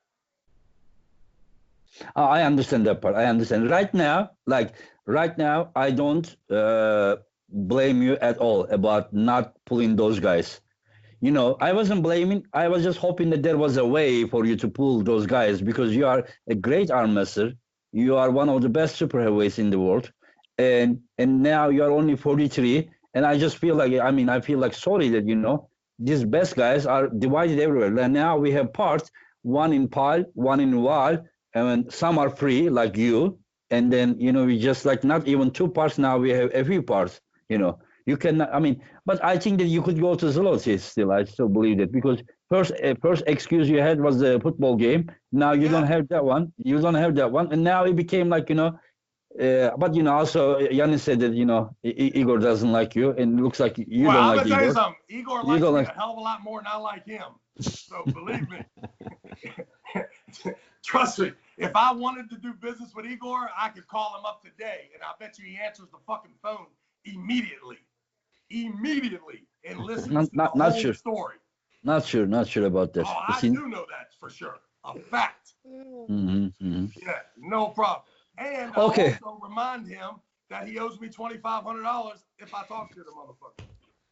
I understand that part. I understand. Right now, I don't blame you at all about not pulling those guys. You know, I wasn't blaming. I was just hoping that there was a way for you to pull those guys because you are a great arm wrestler. You are one of the best super heavyweights in the world, and now you are only 43. And I just feel like, I mean, I feel like sorry that, you know, these best guys are divided everywhere. And now we have parts, one in PAL, one in WAL, and some are free like you. And then, you know, we just like not even 2 parts now. We have a few parts. You know, you can. I mean, but I think that you could go to Zloty still. I still believe that because first excuse you had was the football game. Now you don't have that one. You don't have that one, and now it became like, you know. But you know, also Janis said that, you know, Igor doesn't like you, and it looks like you don't like Igor. I'm gonna tell you something. Igor likes me a hell of a lot more than I like him. So believe me. Trust me. If I wanted to do business with Igor, I could call him up today, and I bet you he answers the fucking phone immediately, and listens to the whole story. Not sure about that. Oh, I do know that for sure. A fact. Yeah, no problem. And I also remind him that he owes me $2,500 if I talk to the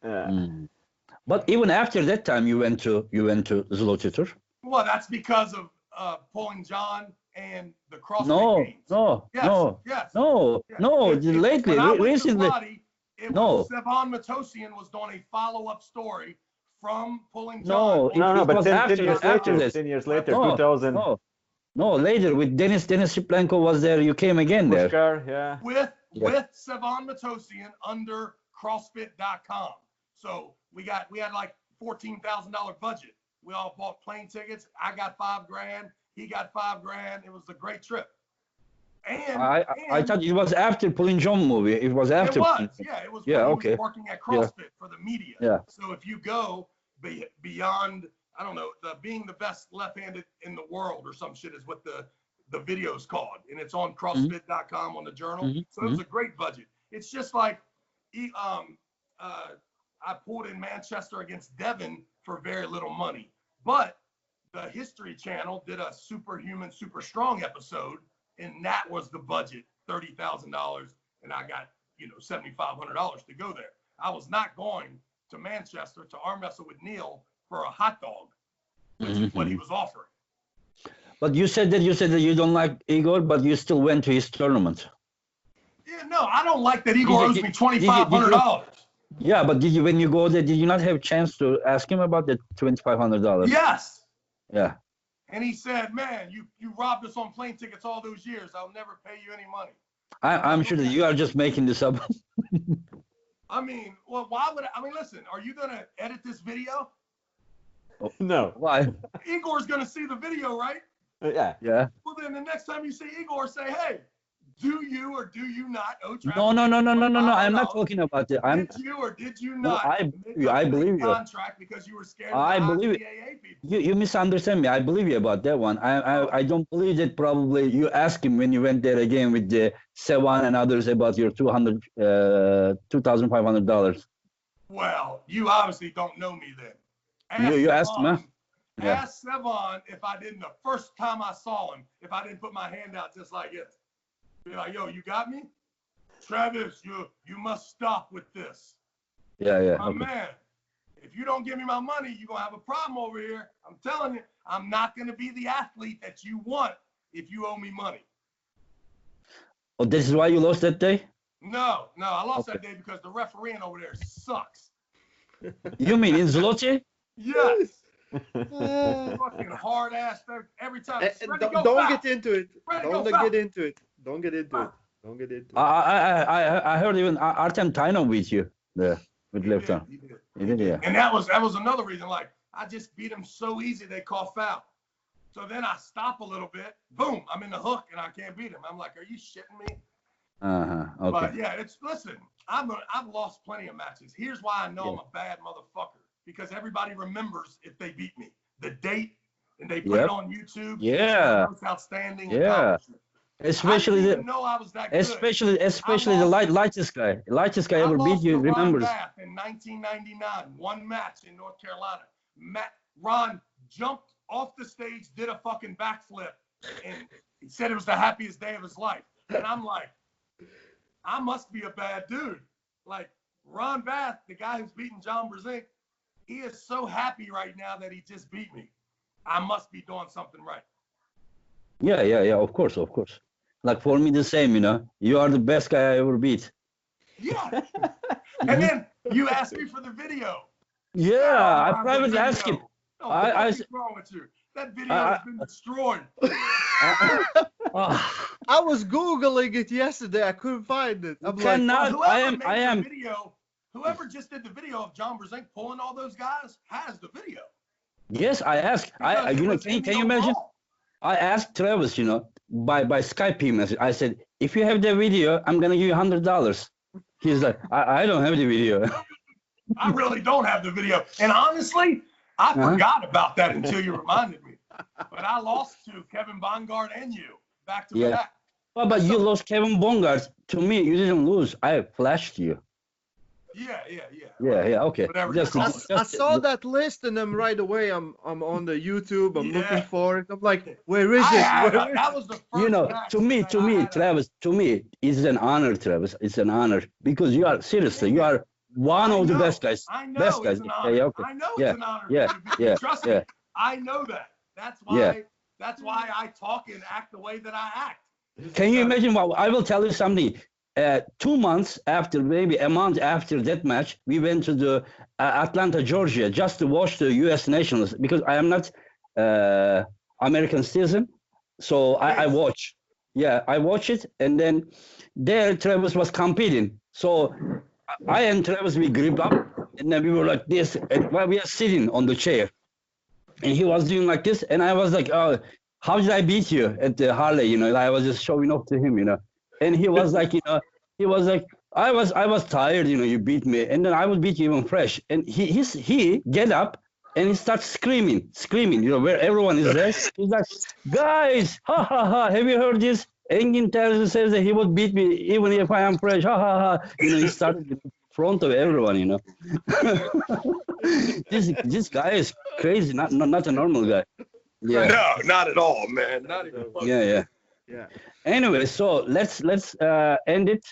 motherfucker. But even after that time, you went to Zloty tour. Well, that's because of pulling John and the CrossFit games. No. Lately, recently. Pilates, Sevan Matosian was doing a follow-up story from pulling John. No, but 10 years later, 10 years later, 2000. No, later with Dennis Shiplenko was there. You came again Pushkar, there. With Sevan Matosian under CrossFit.com. So we had like $14,000 budget. We all bought plane tickets. I got $5,000. He got $5,000. It was a great trip. And I thought it was after pulling John movie. It was after. It was. It was. When he was working at CrossFit for the media. Yeah. So if you go beyond, I don't know, being the best left-handed in the world or some shit is what the video's called, and it's on CrossFit.com on the journal. So it was a great budget. It's just like I pulled in Manchester against Devon for very little money. But the History Channel did a Superhuman, Super Strong episode, and that was the budget, $30,000, and I got, $7,500 to go there. I was not going to Manchester to arm wrestle with Neil for a hot dog, which is what he was offering. But you said that you don't like Igor, but you still went to his tournament. Yeah, no, I don't like that Igor owes me $2,500. Yeah, but when you go there, did you not have a chance to ask him about the $2,500? Yes. Yeah. And he said, man, you robbed us on plane tickets all those years. I'll never pay you any money. I'm sure that you are just making this up. I mean, well, why would listen, are you going to edit this video? No. Why? Igor's going to see the video, right? Yeah. Yeah. Well, then the next time you see Igor, say, hey, do you or do you not owe Travis? No. I'm not talking about it. Did you or did you not? I believe you. Contract because you were scared of I believe people. You misunderstand me. I believe you about that one. I don't believe that probably you asked him when you went there again with the Sevan and others about your $2,500. Well, you obviously don't know me then. You asked him, huh? Yeah. Ask Sevan if I didn't, the first time I saw him, if I didn't put my hand out just like this. Be like, yo, you got me? Travis, you must stop with this. Yeah. My man, if you don't give me my money, you're going to have a problem over here. I'm telling you, I'm not going to be the athlete that you want if you owe me money. Oh, this is why you lost that day? No, I lost that day because the refereeing over there sucks. You mean in Zloty? Yes. Fucking hard ass every time. Don't get into it. Don't get into it. I heard even Artem Tainov beat you there with left arm. He did, yeah. And that was another reason. Like, I just beat him so easy they call foul. So then I stop a little bit. Boom, I'm in the hook and I can't beat him. I'm like, are you shitting me? Okay. But yeah, listen. I've lost plenty of matches. Here's why I know I'm a bad motherfucker. Because everybody remembers if they beat me. The date, and they put it on YouTube. Yeah. It's outstanding. Yeah. Especially I didn't know I was that good. Especially the lightest guy. Lightest guy ever beat you, remembers. In 1999, one match in North Carolina. Ron jumped off the stage, did a fucking backflip, and he said it was the happiest day of his life. And I'm like, I must be a bad dude. Like, Ron Bath, the guy who's beating John Brzezinski, he is so happy right now that he just beat me. I must be doing something right. Yeah, of course. Like for me, the same, You are the best guy I ever beat. Yeah. And then you asked me for the video. Yeah, I privately asked him. What's wrong with you? That video has been destroyed. I was Googling it yesterday. I couldn't find it. I'm Whoever just did the video of John Brzezinski pulling all those guys has the video. Yes, I asked. Can you imagine? I asked Travis, by Skype message. I said, if you have the video, I'm gonna give you $100. He's like, I don't have the video. I really don't have the video. And honestly, I forgot about that until you reminded me. But I lost to Kevin Bongard and you back to back. Well, but you lost Kevin Bongard. To me, you didn't lose. I flashed you. Yeah, okay. I saw that list and then right away I'm on the YouTube. I'm looking for it. I'm like, where is it? That was the first to me, Travis, it's an honor, Travis. It's an honor because you are one of the best guys. I know best guys. It's an honor. I know it's an honor. Trust me. I know that. That's why I talk and act the way that I act. Can you imagine? Well, I will tell you something. 2 months after, maybe a month after that match, we went to the Atlanta, Georgia, just to watch the U.S. Nationals because I am not American citizen, so I watch. Yeah, I watch it, and then there Travis was competing. So I and Travis, we gripped up, and then we were like this, and while we are sitting on the chair, and he was doing like this, and I was like, oh, how did I beat you at the Harley? I was just showing off to him, And he was like, I was tired, you beat me, and then I would beat you even fresh. And he get up and he starts screaming, where everyone is there. He's like, guys, ha ha ha, have you heard this? Engin Terzi says that he would beat me even if I am fresh. Ha ha ha. He started in front of everyone. This guy is crazy. Not a normal guy. Yeah. No, not at all, man. Not even close. Yeah. Yeah. Anyway, so let's end it.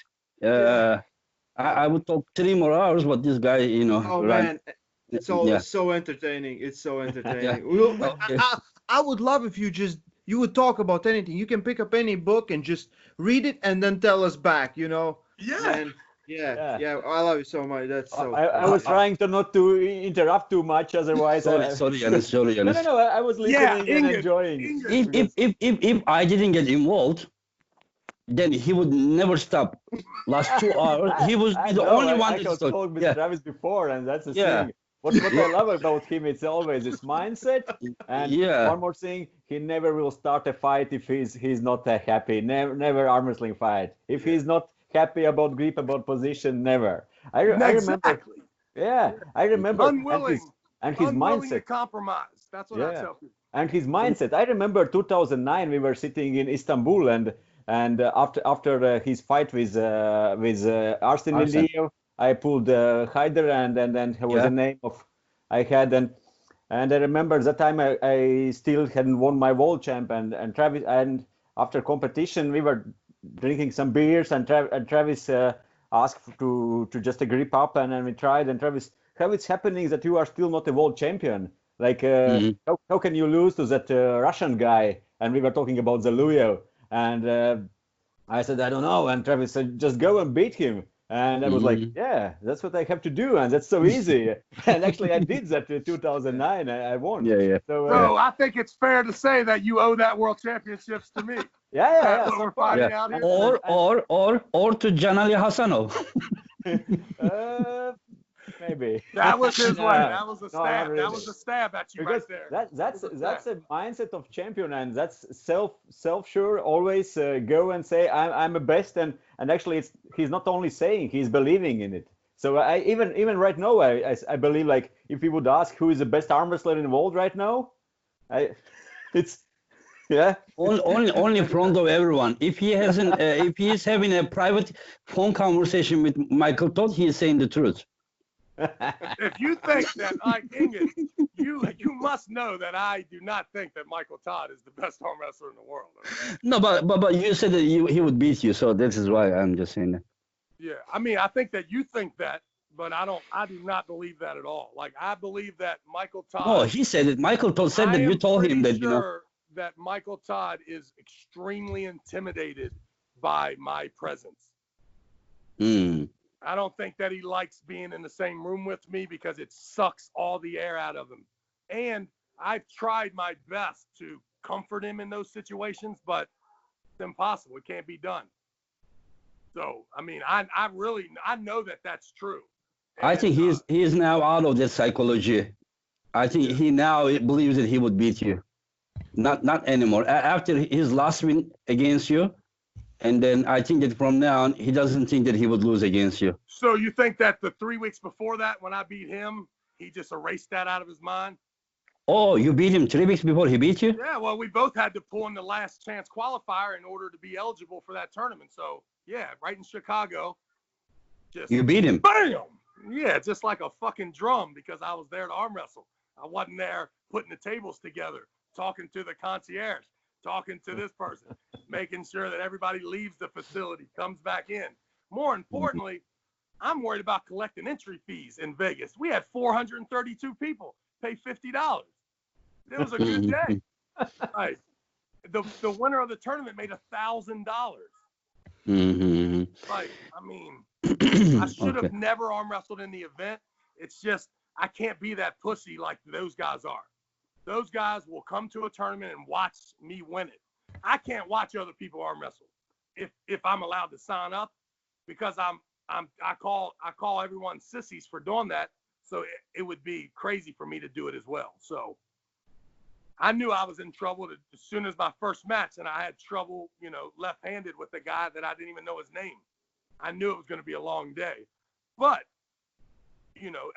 I would talk 3 more hours, but this guy, Oh ran. man, it's always Yeah. so entertaining. It's so entertaining. Okay. I would love if you would talk about anything. You can pick up any book and just read it and then tell us back. Yeah. And yeah. I love you so much. That's so. I was trying to not to interrupt too much, otherwise. Sorry, Janis. Sorry, No, Janis. I was listening and Engin, enjoying. Engin. If I didn't get involved, then he would never stop. Last 2 hours, he was I the know, only I one that talked talked. with Yeah. Travis before, and that's the Yeah. thing. What I love about him, it's always his mindset. And Yeah. one more thing, he never will start a fight if he's not happy. Never arm wrestling fight. If he's not happy about grip, about position, never. I remember. Exactly. Yeah, I remember. Unwilling and his to mindset. compromise. That's what I Yeah. tell people. And his mindset. I remember 2009. We were sitting in Istanbul, and after his fight with Arsene Arsene. Liliev, I pulled Haider, and then there was Yeah. a name of I had, and I remember that time I still hadn't won my world champ, and Travis, and after competition we were drinking some beers, and Travis asked to just grip up, and then we tried, and Travis, how it's happening that you are still not a world champion? Like, Mhm. how can you lose to that Russian guy? And we were talking about Zaluyev, and I said, I don't know. And Travis said, just go and beat him. And I was like, Mhm. yeah, that's what I have to do. And that's so easy. And actually, I did that in 2009. I won. Yeah. So, So I think it's fair to say that you owe that world championships to me. yeah. That's what we're finding Yeah. out here. Or to Janali Hasanov. Maybe. That was his No, way. That was a no, stab. not That really. was a stab at you Because right there. that's That was that's stab. a mindset of champion, and that's self sure. Always go and say I'm the best, and actually he's not only saying, he's believing in it. So I even right now I believe, like, if we would ask who is the best arm wrestler in the world right now, it's yeah. Only in front of everyone. If he hasn't, if he is having a private phone conversation with Michael Todd, he is saying the truth. If you think that, like Engin, you must know that I do not think that Michael Todd is the best arm wrestler in the world. Okay? No, but you said that he would beat you, so this is why I'm just saying that. Yeah, I mean, I think that you think that, but I do not believe that at all. Like, I believe that Michael Todd. No, he said it. Michael Todd said that. You told him that, sure that Michael Todd is extremely intimidated by my presence. Hmm. I don't think that he likes being in the same room with me because it sucks all the air out of him. And I've tried my best to comfort him in those situations, but it's impossible. It can't be done. So, I mean, I know that that's true. I think he is now out of that psychology. I think he now believes that he would beat you. Not anymore. After his last win against you, and then I think that from now on, he doesn't think that he would lose against you. So you think that the 3 weeks before that, when I beat him, he just erased that out of his mind? Oh, you beat him 3 weeks before he beat you? Yeah, well, we both had to pull in the last chance qualifier in order to be eligible for that tournament. So, yeah, right in Chicago. You beat him. Bam! Yeah, just like a fucking drum, because I was there to arm wrestle. I wasn't there putting the tables together, talking to the concierge, talking to this person, making sure that everybody leaves the facility, comes back in. More importantly, I'm worried about collecting entry fees in Vegas. We had 432 people pay $50. It was a good day. Right. The winner of the tournament made $1,000. Mm-hmm. Like, I mean, I should have never arm wrestled in the event. It's just I can't be that pussy like those guys are. Those guys will come to a tournament and watch me win it. I can't watch other people arm wrestle if I'm allowed to sign up, because I call everyone sissies for doing that. So it would be crazy for me to do it as well. So I knew I was in trouble as soon as my first match, and I had trouble, left-handed with the guy that I didn't even know his name. I knew it was going to be a long day, but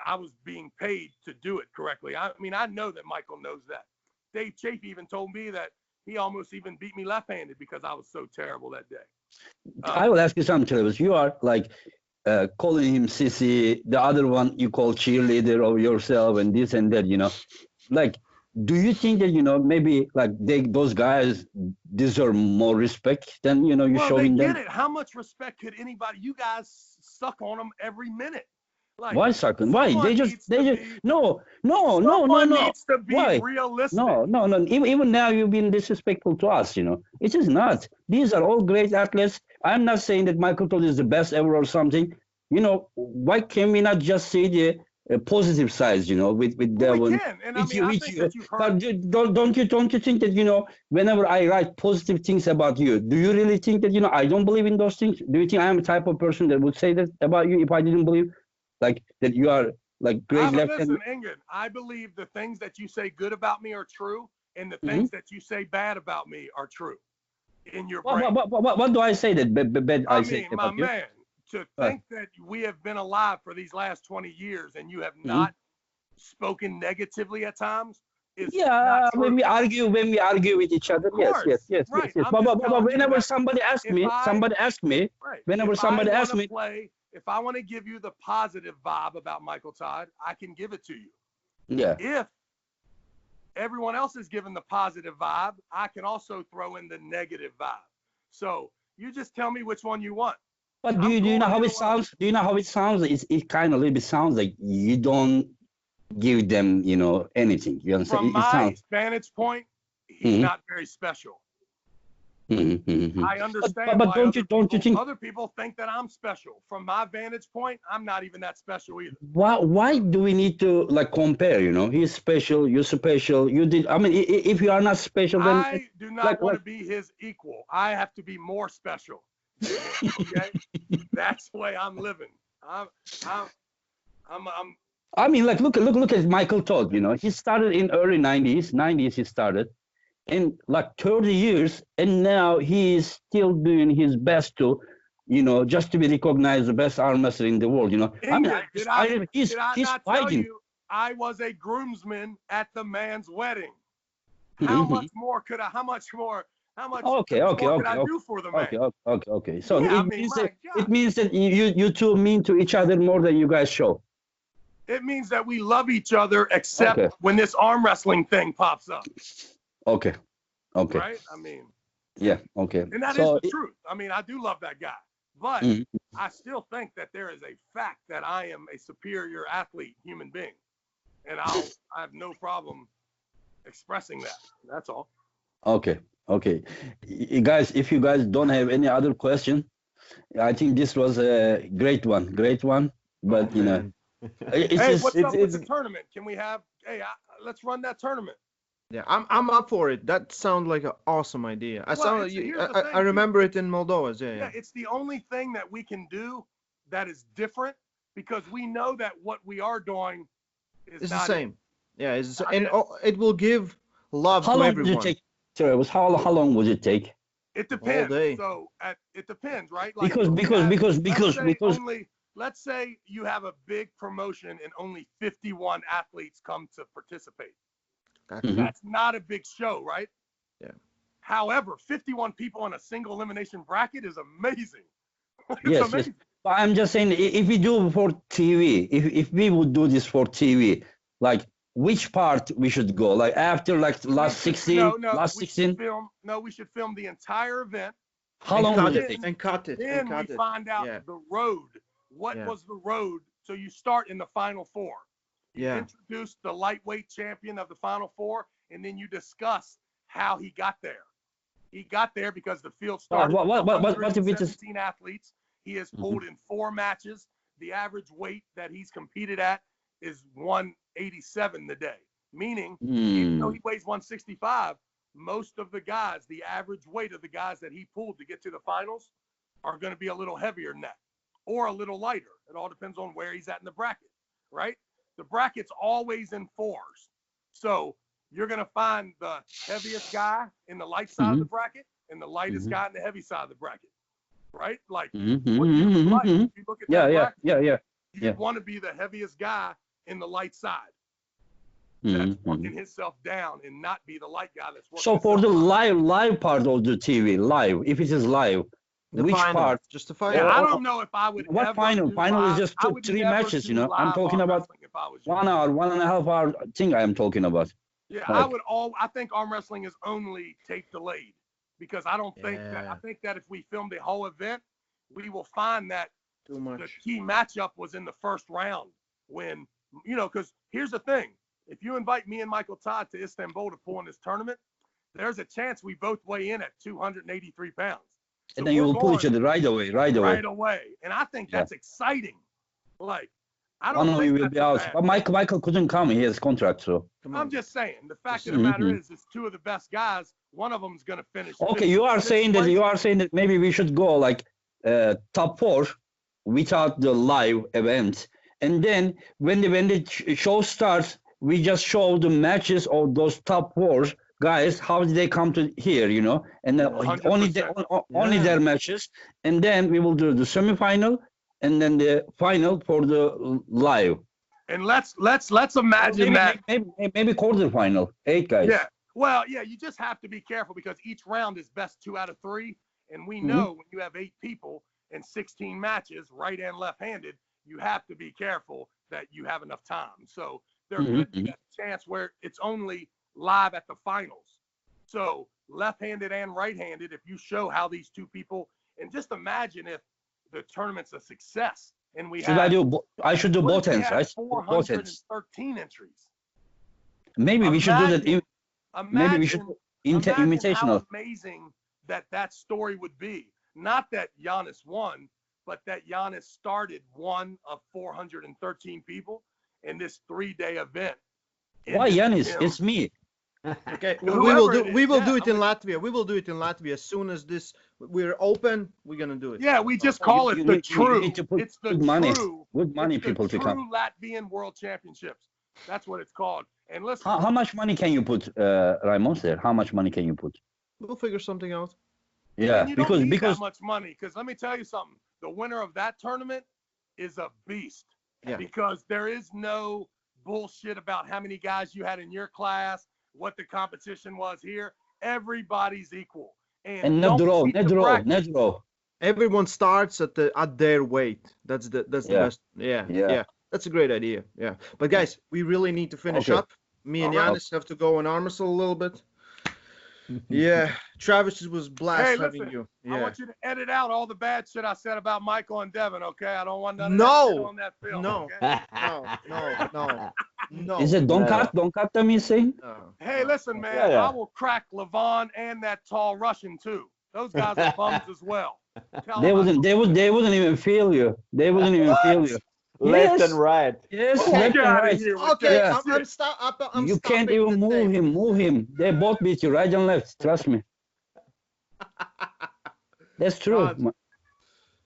I was being paid to do it correctly. I mean, I know that Michael knows that. Dave Chafee even told me that he almost even beat me left-handed because I was so terrible that day. I will ask you something, Travis. You are like calling him sissy, the other one you call cheerleader of yourself and this and that, you know. Like, do you think that, you know, maybe like those guys deserve more respect than, you know, you Well, showing they them? get it. How much respect could anybody? You guys suck on them every minute. Like, Why, Sarkhan? Why? someone needs to be- no. someone needs to be Why? realistic. No. Even now you've been disrespectful to us, you know. It is not. These are all great athletes. I'm not saying that Michael Todd is the best ever or something. You know, why can we not just see the positive sides, you know, with Well, Devon? we can, and I mean, I think that you've But heard. don't you think that, you know, whenever I write positive things about you, do you really think that, you know, I don't believe in those things? Do you think I am the type of person that would say that about you if I didn't believe like that you are like great left hand? Listen, Engin, I believe the things that you say good about me are true, and the Mm-hmm. things that you say bad about me are true. In your brain. What do I say that bad I say mean, my about you? man, to think that we have been alive for these last 20 years and you have not spoken negatively at times is Yeah, not true. when we argue with each other, course, yes. right. But I'm just telling you whenever that somebody asks me, right. whenever If somebody I asks wanna me, play, if I want to give you the positive vibe about Michael Todd, I can give it to you. yeah. If everyone else is giving the positive vibe, I can also throw in the negative vibe. So you just tell me which one you want. But do you know how it sounds? Do you know how it sounds? It kind of a little bit sounds like you don't give them, you know, anything. You understand? From It my sounds. vantage point, he's not very special. I understand But why don't you think? other people think that I'm special. From my vantage point, I'm not even that special either. Why do we need to like compare? You know, he's special, you're special. You did. I mean, if you are not special, then I do not want to be his equal. I have to be more special. Okay, that's the way I'm living. I'm I mean, like look at Michael Todd. You know, he started in early '90s he started, in like 30 years, and now he is still doing his best to, you know, just to be recognized the best arm wrestler in the world. You know, Engin, did I he's not fighting. tell you I was a groomsman at the man's wedding? How much more could I? How much more could I do for the man? Okay. So Yeah, it means that you two mean to each other more than you guys show. It means that we love each other, except when this arm wrestling thing pops up. Okay. Right? I mean. Yeah. Okay. And that is the truth. I mean, I do love that guy, but I still think that there is a fact that I am a superior athlete, human being, and I have no problem expressing that. That's all. Okay. Guys, if you guys don't have any other question, I think this was a great one. But you know, what's up with the tournament? Can we have? Hey, let's run that tournament. Yeah, I'm up for it. That sounds like an awesome idea. I remember it in Moldova. Yeah, it's the only thing that we can do that is different, because we know that what we are doing is not the same. Yeah, it will give love to everyone. Would it take, Travis? How long would it take? It depends. So it depends, right? Like because let's say you have a big promotion and only 51 athletes come to participate. That's not a big show, right? Yeah. However, 51 people on a single elimination bracket is amazing. Yes. But I'm just saying, if we do for TV, if we would do this for TV, like which part we should go? Like after last 16? We should film the entire event. How long would it take? And cut it. Then we find out the road. What was the road? So you start in the final four. You introduce the lightweight champion of the final four, and then you discuss how he got there. He got there because the field started with 117 athletes. He has pulled in 4 matches. The average weight that he's competed at is 187 today. Meaning, even though he weighs 165, most of the guys, the average weight of the guys that he pulled to get to the finals are going to be a little heavier than that, or a little lighter. It all depends on where he's at in the bracket, right? The bracket's always in 4s. So you're going to find the heaviest guy in the light side of the bracket and the lightest guy in the heavy side of the bracket, right? Like, what you like, if you look at that bracket, you want to be the heaviest guy in the light side. that's working himself down and not be the light guy that's working. So for the live part of the TV, live, if it is live, The which final, part? just the final. Yeah, I don't know if I would What ever final? do Final is live. just I would three never matches, do you know. I'm live talking arm about wrestling if I was you. 1 hour, 1.5 hour thing I am talking about. Yeah, Like- I think arm wrestling is only tape delayed because I don't think that. Yeah. I think that if we film the whole event, we will find that Too the much. key matchup was in the first round when, because here's the thing. If you invite me and Michael Todd to Istanbul to pull in this tournament, there's a chance we both weigh in at 283 pounds. So And then you we're will pull each going other right away. right away. And I think that's exciting. Like, I don't One of think you will that's be a out. bad But thing. Michael couldn't come. He has contract, so. Come I'm on. just saying. The fact of the matter is, it's two of the best guys. One of them is going to finish. Okay, fifth- you are sixth saying that place. maybe we should go like top 4 without the live event, and then when the show starts, we just show the matches of those top 4 guys. How did they come to here? You know, and then only 100%. only Yeah. their matches, and then we will do the semifinal, and then the final for the live. And let's imagine that. Maybe quarterfinal, 8 guys. Yeah. Well, yeah, you just have to be careful because each round is best 2 out of 3. And we know when you have 8 people and 16 matches, right and left-handed, you have to be careful that you have enough time. So there could be a chance where it's only live at the finals. So left-handed and right-handed, if you show how these two people, and just imagine if the tournament's a success and we Should have, I should do both ends, right? Both ends. 413 entries. Maybe we should do that. Maybe we should Imagine invitational. how amazing that story would be. Not that Janis won, but that Janis started one of 413 people in this 3-day event. Why, Janis? It's me. Okay, Whoever we will do it is, we will yeah, do it I'm in Latvia. We will do it in Latvia as soon as we're open. We're gonna do it. Yeah, we just call it you the need- you true. need to put It's the good money. true. Good money, it's the people to true come. Latvian World Championships. That's what it's called. And listen, How much money can you put, Raymond there? How much money can you put? We'll figure something out. Yeah, and you don't need because that much money. Because let me tell you something. The winner of that tournament is a beast. Yeah. Because there is no bullshit about how many guys you had in your class, what the competition was here. Everybody's equal. and don't no cheat the draw. bracket. Everyone starts at their weight. That's the Yeah. best. Yeah, Yeah. yeah. That's a great idea. Yeah. But guys, we really need to finish Okay. up. Me and All right. Janis have to go and arm wrestle a little bit. Yeah. Travis, it was blast Hey, having listen, you. I Yeah. want you to edit out all the bad shit I said about Michael and Devin, okay? I don't want none of No. that shit on that film. No. Okay? No. is it don't cut them you saying? No. Hey, listen, man, Yeah, yeah. I will crack Levon and that tall Russian too. Those guys are bums as well. Tell They them they wouldn't even feel you. They wouldn't even feel you. Left Yes. and right. Yes, Get left and outta right. here with Okay, Yeah. I'm You can't stopping even the tape. move him. They both beat you right and left. Trust me. That's true. God.